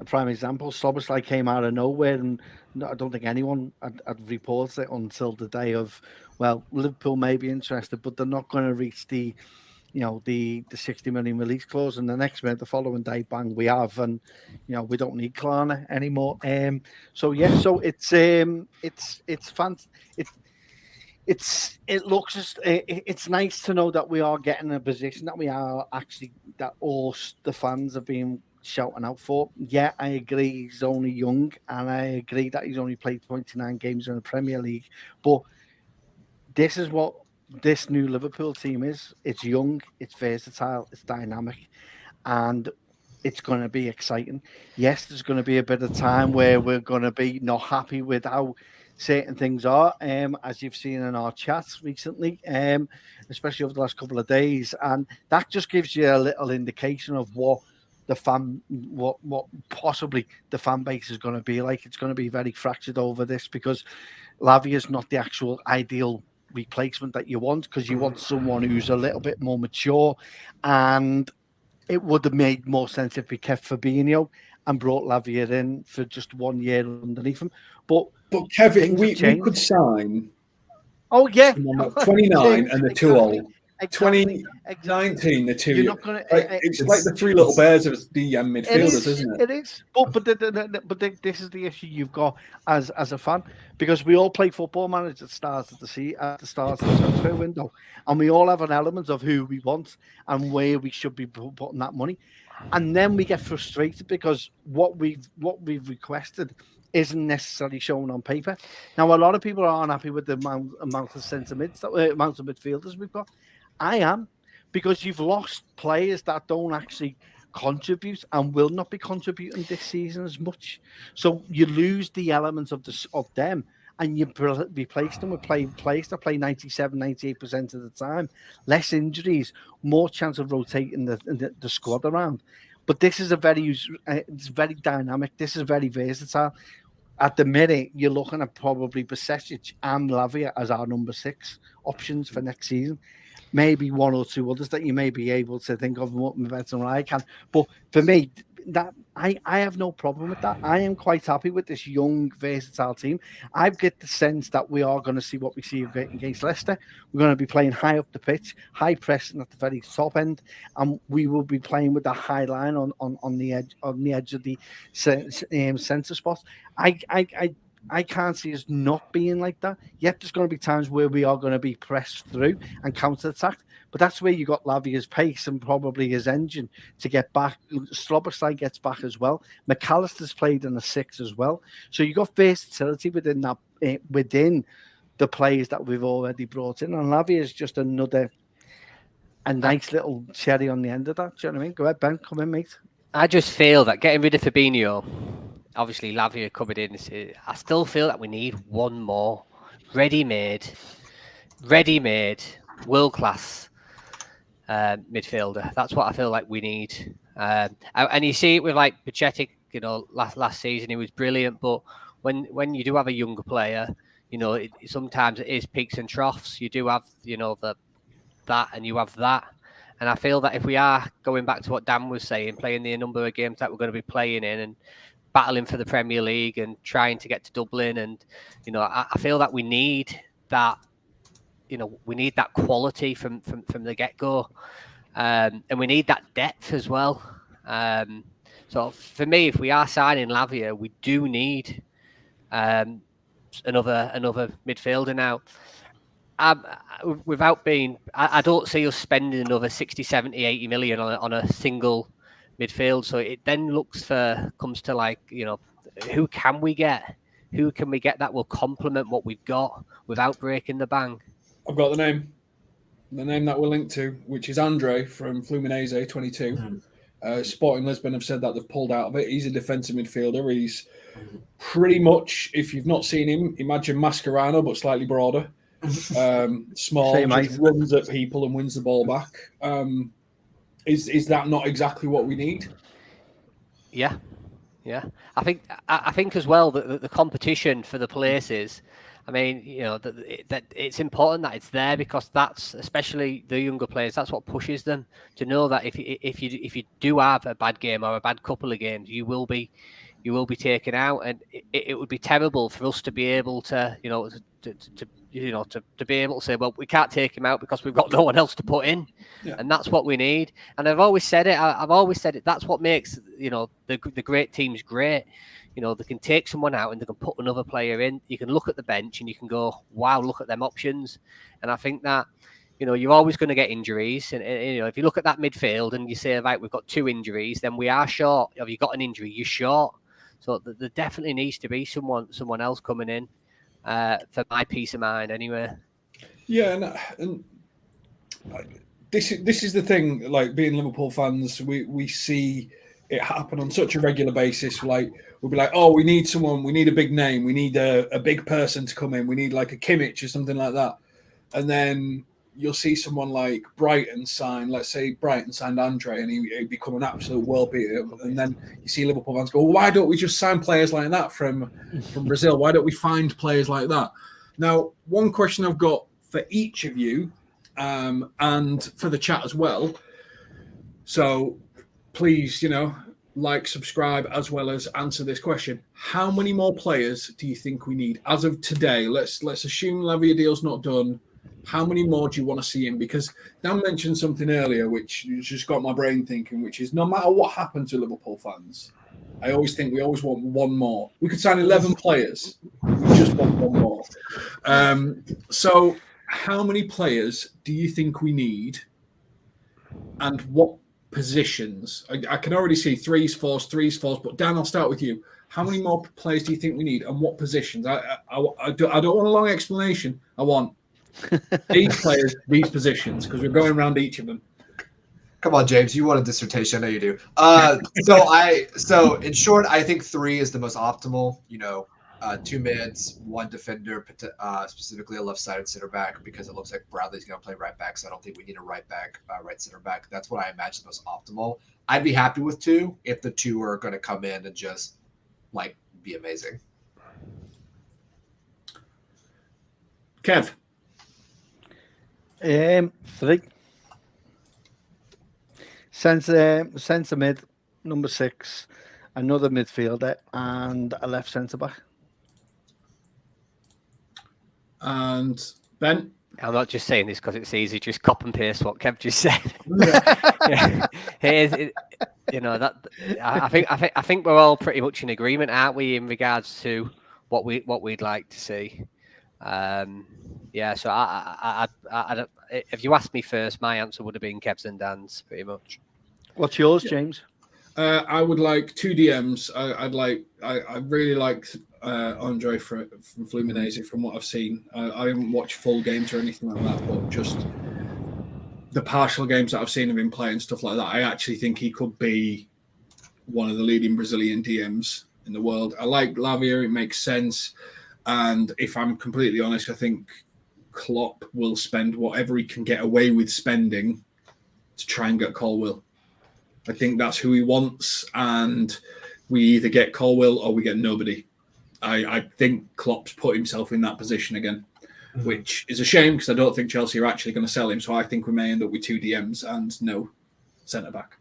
prime example, Szoboszlai came out of nowhere, and I don't think anyone had reported it until the day of, well, Liverpool may be interested, but they're not going to reach the 60 million release clause. And the next minute, the following day, bang, we have, and we don't need Klarna anymore. So it's it's nice to know that we are getting a position that we are actually, that all the fans have been shouting out for. Yeah, I agree he's only young, and I agree that he's only played 29 games in the Premier League, but this is what this new Liverpool team is. It's young, it's versatile, it's dynamic, and it's going to be exciting. Yes, there's going to be a bit of time where we're going to be not happy with how certain things are, as you've seen in our chats recently, especially over the last couple of days, and that just gives you a little indication of what possibly the fan base is going to be like. It's going to be very fractured over this, because Lavia is not the actual ideal replacement that you want, because you want someone who's a little bit more mature, and it would have made more sense if we kept Fabinho and brought Lavia in for just 1 year underneath him. But Kevin, we could sign. Oh yeah, 29 and the two old. 2019, the two. You're not gonna. It's like the three little bears of the midfielders, isn't it? It is. But this is the issue you've got as a fan, because we all play Football Manager at the start of the transfer window, and we all have an element of who we want and where we should be putting that money, and then we get frustrated because what we've requested isn't necessarily shown on paper. Now, a lot of people are unhappy with the amount of centre mids, amount of midfielders we've got. I am, because you've lost players that don't actually contribute and will not be contributing this season as much. So you lose the elements of them, and you replace them with players that play 97, 98% of the time. Less injuries, more chance of rotating the squad around. But this is it's very dynamic. This is very versatile. At the minute, you're looking at probably Besic and Lavia as our number 6 options for next season. Maybe one or two others that you may be able to think of better than I can. But for me, that I have no problem with that. I am quite happy with this young, versatile team. I get the sense that we are going to see what we see against Leicester. We're going to be playing high up the pitch, high pressing at the very top end, and we will be playing with a high line on the edge of the centre spot. I can't see us not being like that. Yet there's going to be times where we are going to be pressed through and counter-attacked. But that's where you got Lavia's pace and probably his engine to get back. Slobosly gets back as well. McAllister's played in the 6 as well. So you got versatility within that, within the players that we've already brought in. And Lavia is just a nice little cherry on the end of that. Do you know what I mean? Go ahead, Ben. Come in, mate. I just feel that getting rid of Fabinho, obviously Lavia covered in. I still feel that we need one more ready-made, world-class midfielder. That's what I feel like we need. And you see it with like Pachetic, last season he was brilliant, but when you do have a younger player, sometimes it is peaks and troughs. You do have, that and you have that. And I feel that if we are going back to what Dan was saying, playing the number of games that we're going to be playing in and battling for the Premier League and trying to get to Dublin, and I feel that we need that. We need that quality from the get-go, and we need that depth as well. So for me, if we are signing Lavia, we do need another midfielder now. I don't see us spending another 60, 70, 80 million on a single midfield. So it then comes to like, who can we get? Who can we get that will complement what we've got without breaking the bank? I've got the name that we're linked to, which is Andre from Fluminense, 22. Sporting Lisbon have said that they've pulled out of it. He's a defensive midfielder. He's pretty much, if you've not seen him, imagine Mascherano, but slightly broader. Small, just runs at people and wins the ball back. Is that not exactly what we need? Yeah. I think as well that the competition for the places. I mean, that it's important that it's there, because that's, especially the younger players, that's what pushes them to know that if you do have a bad game or a bad couple of games, you will be taken out, and it would be terrible for us to be able to be able to say, well, we can't take him out because we've got no one else to put in, and that's what we need. And I've always said it. That's what makes the great teams great. They can take someone out and they can put another player in. You can look at the bench and you can go, wow, look at them options. And I think that, you're always going to get injuries. And, if you look at that midfield and you say, right, we've got 2 injuries, then we are short. If you've got an injury, you're short. So there definitely needs to be someone else coming in for my peace of mind anyway. Yeah, and this is the thing, like being Liverpool fans, we see it happen on such a regular basis. Like, we'll be like, oh, we need someone, we need a big name, we need a big person to come in, we need like a Kimmich or something like that. And then you'll see someone like Brighton sign, let's say Brighton signed Andre, and he'd become an absolute world beater. And then you see Liverpool fans go, well, why don't we just sign players like that from Brazil? Why don't we find players like that? Now, one question I've got for each of you, and for the chat as well. So please, like, subscribe, as well as answer this question. How many more players do you think we need as of today? Let's assume Lavia deal's not done. How many more do you want to see in? Because Dan mentioned something earlier, which just got my brain thinking, which is no matter what happens to Liverpool fans, I always think we always want one more. We could sign 11 players. We just want one more. So how many players do you think we need, and what positions? I can already see threes, fours, but Dan, I'll start with you. How many more players do you think we need, and what positions? I don't want a long explanation. I want these players, these positions, because we're going around each of them. Come on, James. You want a dissertation? I know you do. So in short, I think 3 is the most optimal. 2 mids, 1 defender, specifically a left-sided center back, because it looks like Bradley's going to play right back. So I don't think we need a right back, right center back. That's what I imagine the most optimal. I'd be happy with 2 if the 2 are going to come in and just be amazing. Kev. 3. Centre mid, number 6, another midfielder, and a left centre back. And Ben? I'm not just saying this because it's easy. Just copy and paste what Kev just said. I think we're all pretty much in agreement, aren't we, in regards to what we'd like to see. So I if you asked me first, my answer would have been Kev's and Dan's, pretty much. What's yours, James? I would like 2 DMs. I really like Andre from Fluminense from what I've seen. I haven't watched full games or anything like that, but just the partial games that I've seen of him play and stuff like that, I actually think he could be one of the leading Brazilian DMs in the world. I like Lavia. It makes sense. And if I'm completely honest, I think Klopp will spend whatever he can get away with spending to try and get Colwill. I think that's who he wants, and we either get Colwill or we get nobody. I think Klopp's put himself in that position again, which is a shame because I don't think Chelsea are actually going to sell him. So I think we may end up with 2 DMs and no centre-back.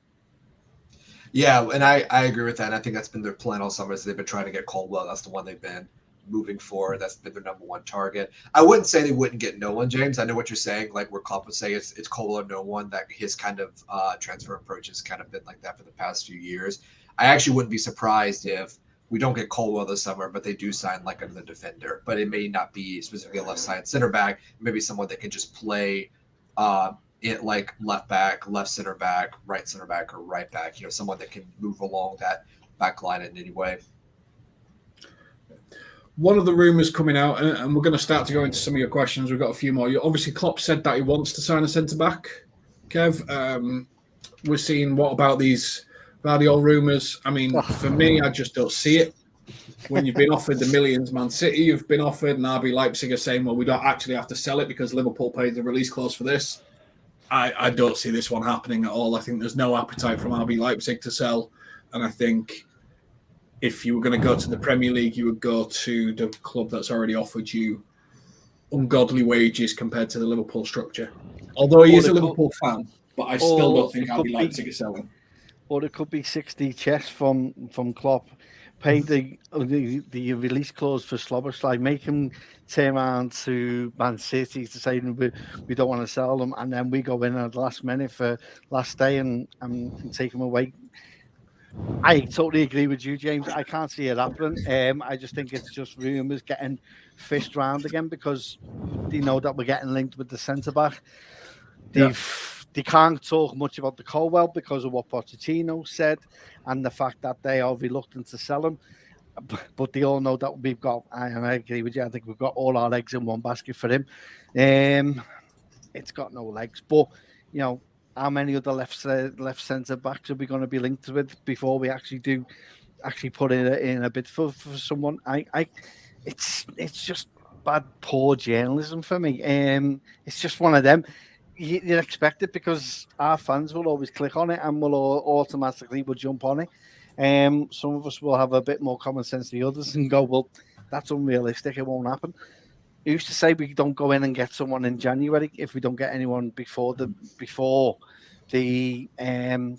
Yeah, and I agree with that. And I think that's been their plan all summer. So they've been trying to get Colwill. That's the one they've been moving for. That's been their number 1 target. I wouldn't say they wouldn't get no one, James. I know what you're saying, like where Klopp would say it's Colwill or no one, that his kind of transfer approach has kind of been like that for the past few years. I actually wouldn't be surprised if we don't get Colwill this summer, but they do sign like another defender. But it may not be specifically a left-sided center back. Maybe someone that can just play it like left back, left center back, right center back, or right back. Someone that can move along that back line in any way. One of the rumours coming out, and we're going to start to go into some of your questions. We've got a few more. Obviously, Klopp said that he wants to sign a centre-back, Kev. We're seeing, what about these Guardiola rumours? I mean, for me, I just don't see it. When you've been offered the millions, Man City, you've been offered, and RB Leipzig are saying, well, we don't actually have to sell it because Liverpool paid the release clause for this. I don't see this one happening at all. I think there's no appetite from RB Leipzig to sell, and I think if you were going to go to the Premier League, you would go to the club that's already offered you ungodly wages compared to the Liverpool structure. Although he is a Liverpool fan, but I still don't think RB Leipzig is selling. Or it could be 60 chests from Klopp, pay the release clause for Slobberslide, make him turn around to Man City to say we don't want to sell them, and then we go in at the last minute for last day and take him away. I totally agree with you, James. I can't see it happening. I just think it's just rumours getting fished round again because they know that we're getting linked with the centre-back. They can't talk much about the Colwill because of what Pochettino said and the fact that they are reluctant to sell him. But they all know that we've got, and I agree with you, I think we've got all our eggs in one basket for him. It's got no legs. But, how many other left centre backs are we going to be linked with before we actually put in a bid for someone? It's just bad, poor journalism for me. It's just one of them. You expect it because our fans will always click on it and will automatically jump on it. Some of us will have a bit more common sense than the others and go, well, that's unrealistic. It won't happen. I used to say we don't go in and get someone in January if we don't get anyone before the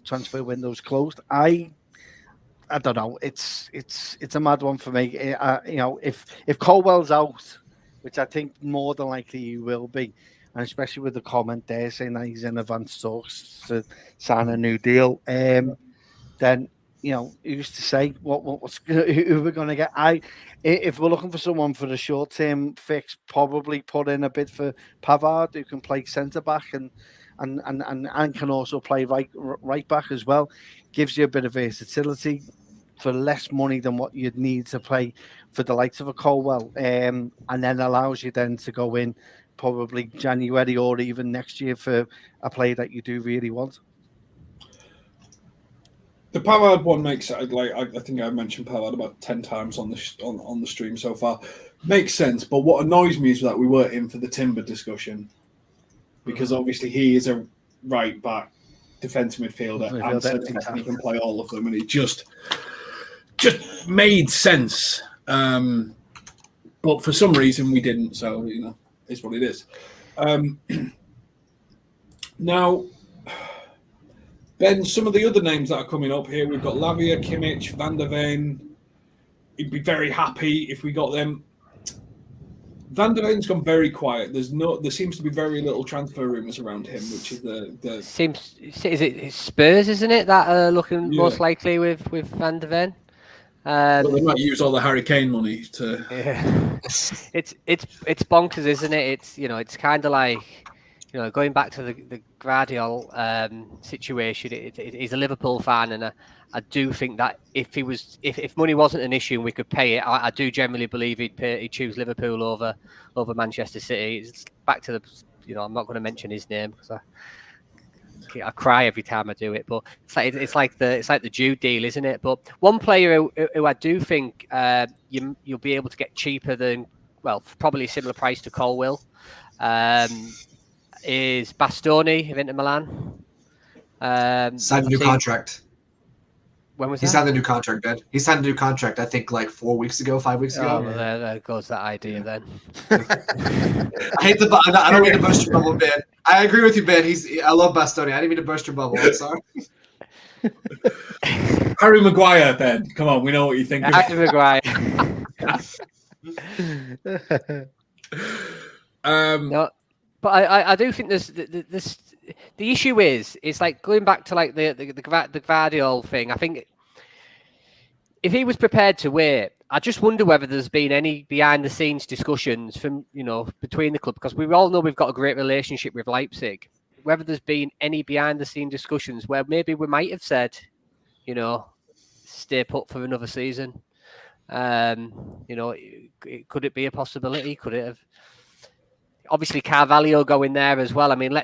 transfer window's closed. I don't know. It's a mad one for me. If Colwell's out, which I think more than likely he will be, and especially with the comment there saying that he's in advanced talks to sign a new deal, then he used to say who we're going to get. If we're looking for someone for the short term fix, probably put in a bid for Pavard, who can play centre back and can also play right back as well. Gives you a bit of versatility for less money than what you'd need to pay for the likes of a Colwill, and then allows you then to go in probably January or even next year for a player that you do really want. The Pavard one makes it like I think I mentioned Pavard about 10 times on the stream so far. Makes sense, but what annoys me is that we weren't in for the Timber discussion because obviously he is a right back, defensive midfielder, and centre back, and he can play all of them, and it just made sense. But for some reason we didn't, so it's what it is. Now, Ben, some of the other names that are coming up here, we've got Lavia, Kimmich, Van der Ven. He'd be very happy if we got them. Van der Ven's gone very quiet. There seems to be very little transfer rumours around him, which is is it Spurs, isn't it, that are looking most likely with Van der Ven? Well, they might use all the Harry Kane money to. Yeah. It's bonkers, isn't it? It's kind of like going back to the Gvardiol situation. He's a Liverpool fan, and I do think that if money wasn't an issue and we could pay it, I do generally believe he'd choose Liverpool over Manchester City. It's back to I'm not going to mention his name because I cry every time I do it, but it's like the Jude deal, isn't it? But one player who I do think you'll be able to get cheaper than, well, probably a similar price to Colwill, is Bastoni of Inter Milan. Signed a new contract. When was he that? signed a new contract, Ben? He signed a new contract, I think, like 5 weeks ago. Oh, well, there goes that idea then. I don't mean to burst your bubble, Ben. I agree with you, Ben. I love Bastoni. I didn't mean to burst your bubble. I'm sorry. Harry Maguire, Ben. Come on, we know what you think. Harry Maguire. No, but I do think there's the issue is it's like going back to like the Gvardiol thing. I think if he was prepared to wait, I just wonder whether there's been any behind the scenes discussions from between the club, because we all know we've got a great relationship with Leipzig. Whether there's been any behind the scene discussions where maybe we might have said, stay put for another season. Could it be a possibility? Could it have? Obviously, Carvalho going there as well. I mean,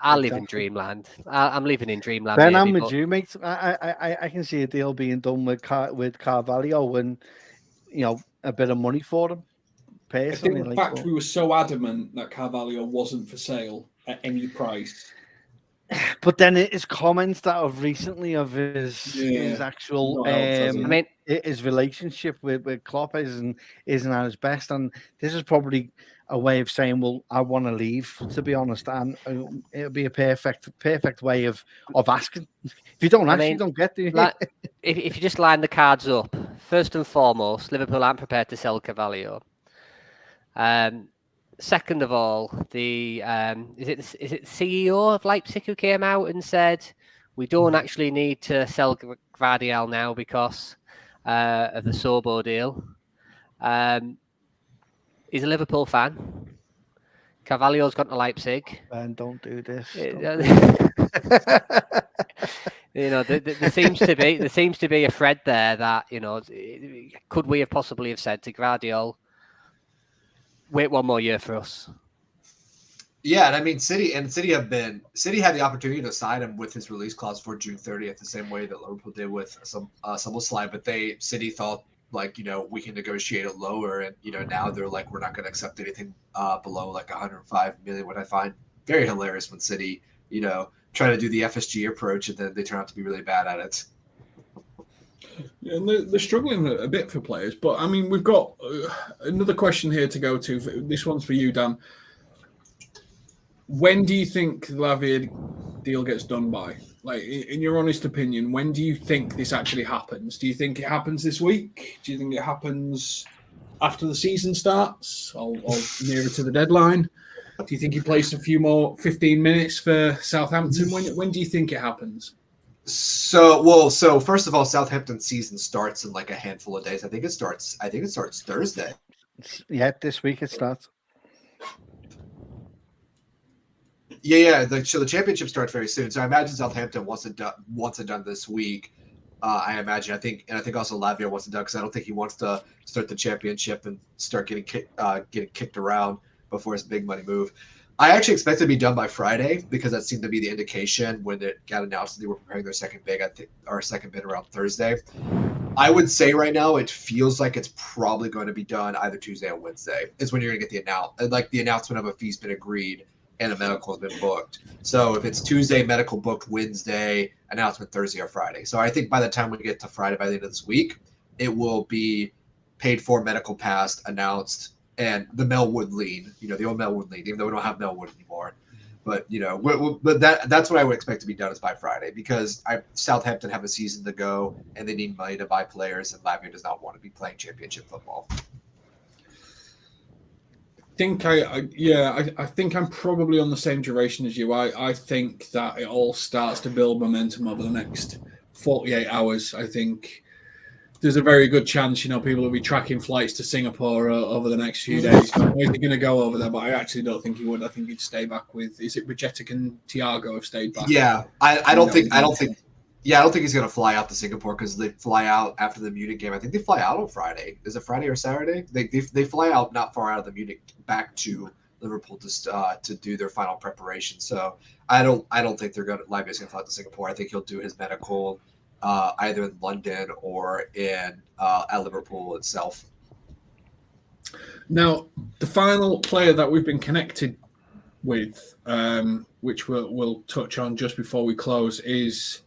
I live in dreamland. I'm living in dreamland. Ben, I'm with you, mate. I can see a deal being done with Carvalho and a bit of money for him. Personally, I think the fact we were so adamant that Carvalho wasn't for sale at any price. But then his comments that of recently of his actual his relationship with Klopp isn't at his best, and this is probably a way of saying, well, I want to leave, to be honest, and it'll be a perfect way of asking. If you don't ask, you don't get to. If you just line the cards up, first and foremost, Liverpool aren't prepared to sell Carvalho. Second of all, is it the CEO of Leipzig who came out and said we don't actually need to sell Gvardiol now because of the Sobo deal. He's a Liverpool fan. Carvalho's gone to Leipzig. Ben, don't do this. There seems to be a thread there that could we have possibly have said to Gvardiol, wait one more year for us. Yeah, and I mean, City had the opportunity to sign him with his release clause for June 30th, the same way that Liverpool did with Szoboszlai, but City thought we can negotiate it lower, and now they're like, we're not going to accept anything below like 105 million. What I find very hilarious when City try to do the FSG approach and then they turn out to be really bad at it. Yeah, and they're struggling a bit for players, but I mean, we've got another question here to go to. This one's for you, Dan. When do you think the Lavia deal gets done by? Like, in your honest opinion, when do you think this actually happens? Do you think it happens this week? Do you think it happens after the season starts or nearer to the deadline? Do you think he plays a few more 15 minutes for Southampton? When do you think it happens? So first of all, Southampton season starts in like a handful of days. I think it starts Thursday. Yeah, this week it starts. Yeah. So the championship starts very soon. So I imagine Southampton wants it done this week. I imagine. I think also Lavia wants it done because I don't think he wants to start the championship and start getting kicked around before his big money move. I actually expect it to be done by Friday because that seemed to be the indication when it got announced that they were preparing their second bid. I think our second bid around Thursday. I would say right now it feels like it's probably going to be done either Tuesday or Wednesday. Is when you're going to get the announcement of a fee's been agreed and a medical has been booked. So if it's Tuesday, medical booked Wednesday, announcement Thursday or Friday. So I think by the time we get to Friday, by the end of this week, it will be paid for, medical passed, announced, and the Melwood lead, the old Melwood lead, even though we don't have Melwood anymore. But, but that's what I would expect to be done is by Friday because Southampton have a season to go and they need money to buy players, and Lavia does not want to be playing championship football. I think I'm probably on the same duration as you. I think that it all starts to build momentum over the next 48 hours. I think there's a very good chance, people will be tracking flights to Singapore over the next few days. I'm going to go over there, but I actually don't think he would. I think he'd stay back with. Is it Bajcetic and Thiago have stayed back? Yeah, I don't think he's going to fly out to Singapore because they fly out after the Munich game. I think they fly out on Friday. Is it Friday or Saturday? They fly out not far out of the Munich back to Liverpool to do their final preparation. So I don't think Lavia's going to fly out to Singapore. I think he'll do his medical either in London or at Liverpool itself. Now, the final player that we've been connected with, which we'll touch on just before we close, is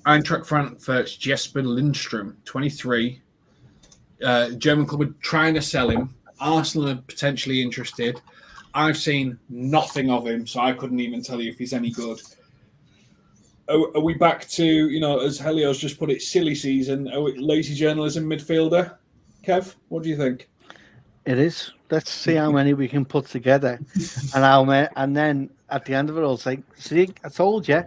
Eintracht Frankfurt's Jesper Lindström, 23. German club are trying to sell him. Arsenal are potentially interested. I've seen nothing of him, so I couldn't even tell you if he's any good. Are we back to, as Helios just put it, silly season? Are we lazy journalism midfielder? Kev, what do you think? It is. Let's see how many we can put together, and then at the end of it all, say, "See, I told you."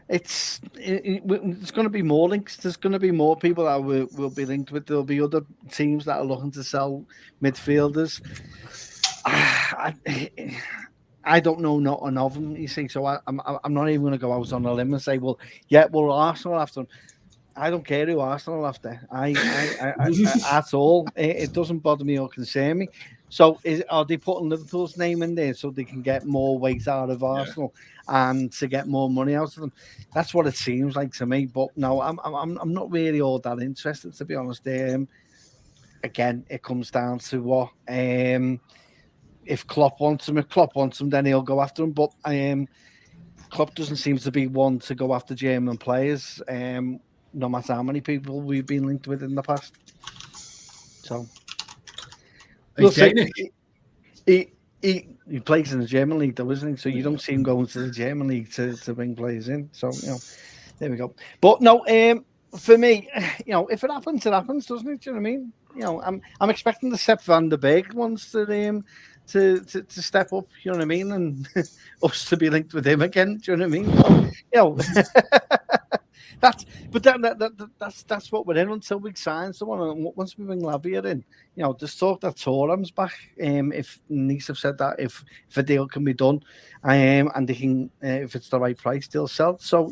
It's going to be more links. There's going to be more people that will be linked with. There'll be other teams that are looking to sell midfielders. I don't know nothing of them, you see, so I'm not even going to go out on a limb and say, well, Arsenal after them. I don't care who Arsenal after. I at all. It doesn't bother me or concern me. So are they putting Liverpool's name in there so they can get more weight out of Arsenal and to get more money out of them? That's what it seems like to me. But no, I'm not really all that interested, to be honest. Again, it comes down to what if Klopp wants him, then he'll go after him. But Klopp doesn't seem to be one to go after German players, no matter how many people we've been linked with in the past. So we'll see. He plays in the German league, though, isn't he? So you don't see him going to the German league to bring players in. So there we go. But no, for me, if it happens, it happens, doesn't it? Do you know what I mean? I'm expecting the Sepp van der Berg ones to step up, you know what I mean, and us to be linked with him again. Do you know what I mean? That's what we're in until we sign someone. And once we bring Lavia in, there's talk that Thuram's back. If Nice have said that if a deal can be done, and they can, if it's the right price, they'll sell. So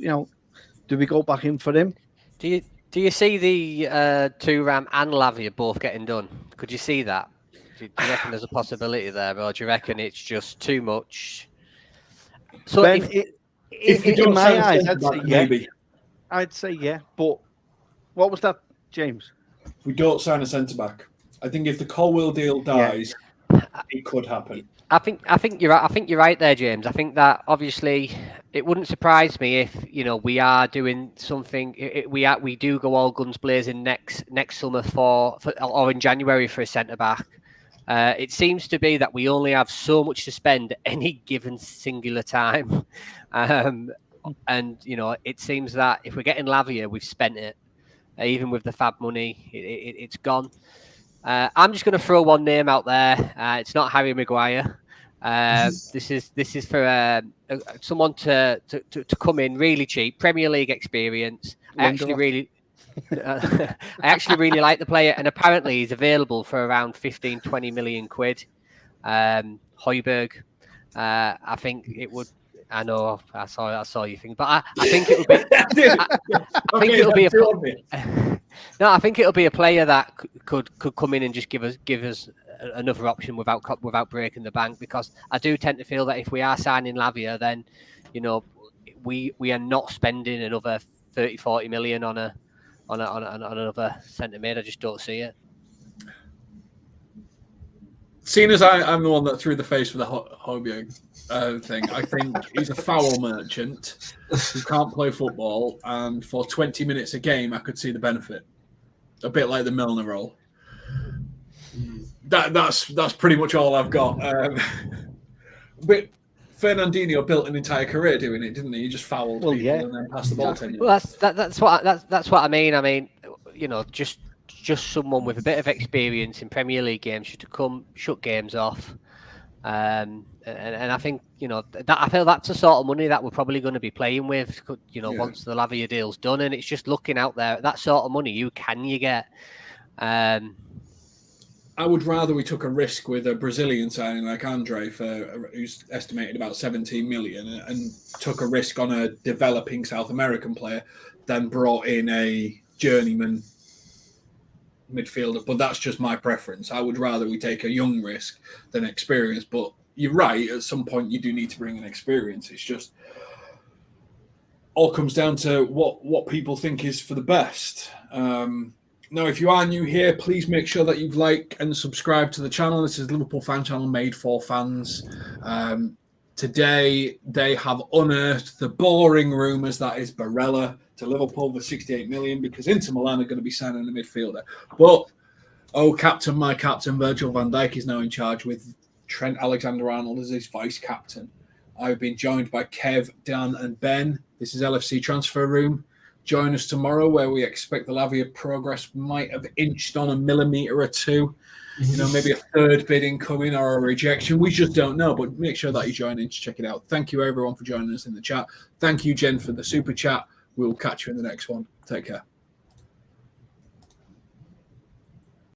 do we go back in for him? Do you see the Thuram and Lavia both getting done? Could you see that? Do you reckon there's a possibility there, or do you reckon it's just too much? So Ben, if we don't in my eyes, I'd say maybe. I'd say yeah, but what was that, James? If we don't sign a centre-back, I think if the Colwill deal dies, it could happen. I think you're right. I think you're right there, James. I think that obviously it wouldn't surprise me if we are doing something. We do go all guns blazing next summer for or in January for a centre back. It seems to be that we only have so much to spend at any given singular time, and it seems that if we're getting Lavia, we've spent it. Even with the fab money, it's gone. I'm just going to throw one name out there. It's not Harry Maguire. This is for someone to come in really cheap, Premier League experience. I actually really like the player, and apparently he's available for around 15-20 million quid. Højbjerg. I think it would. I know. I saw you think, but I think it would be. I think it'll be a. No, I think it'll be a player that could come in and just give us another option without breaking the bank, because I do tend to feel that if we are signing Lavia, then we are not spending another 30-40 million on another centre mid. I just don't see it. Seeing as I'm the one that threw the face for the Hobio thing, I think he's a foul merchant who can't play football, and for 20 minutes a game, I could see the benefit. A bit like the Milner role. That's pretty much all I've got. But Fernandinho built an entire career doing it, didn't he? He just fouled people and then passed the ball 10 years. Well, that's what I mean. I mean, just someone with a bit of experience in Premier League games should come shut games off. And I think that I feel that's the sort of money that we're probably going to be playing with. Once the Lavia deal's done, and it's just looking out there. That sort of money you get. I would rather we took a risk with a Brazilian signing like Andre, who's estimated about 17 million, and took a risk on a developing South American player, than brought in a journeyman midfielder. But that's just my preference. I would rather we take a young risk than experience. But you're right, at some point you do need to bring in experience. It's just all comes down to what people think is for the best. Now, if you are new here, please make sure that you like and subscribe to the channel. This is Liverpool fan channel made for fans. Today, they have unearthed the boring rumours that is Barella to Liverpool for 68 million, because Inter Milan are going to be signing a midfielder. But, my captain, Virgil van Dijk is now in charge with Trent Alexander-Arnold as his vice-captain. I've been joined by Kev, Dan and Ben. This is LFC Transfer Room. Join us tomorrow, where we expect the Lavia progress might have inched on a millimetre or two. Maybe a third bid incoming or a rejection. We just don't know, but make sure that you join in to check it out. Thank you, everyone, for joining us in the chat. Thank you, Jen, for the super chat. We'll catch you in the next one. Take care.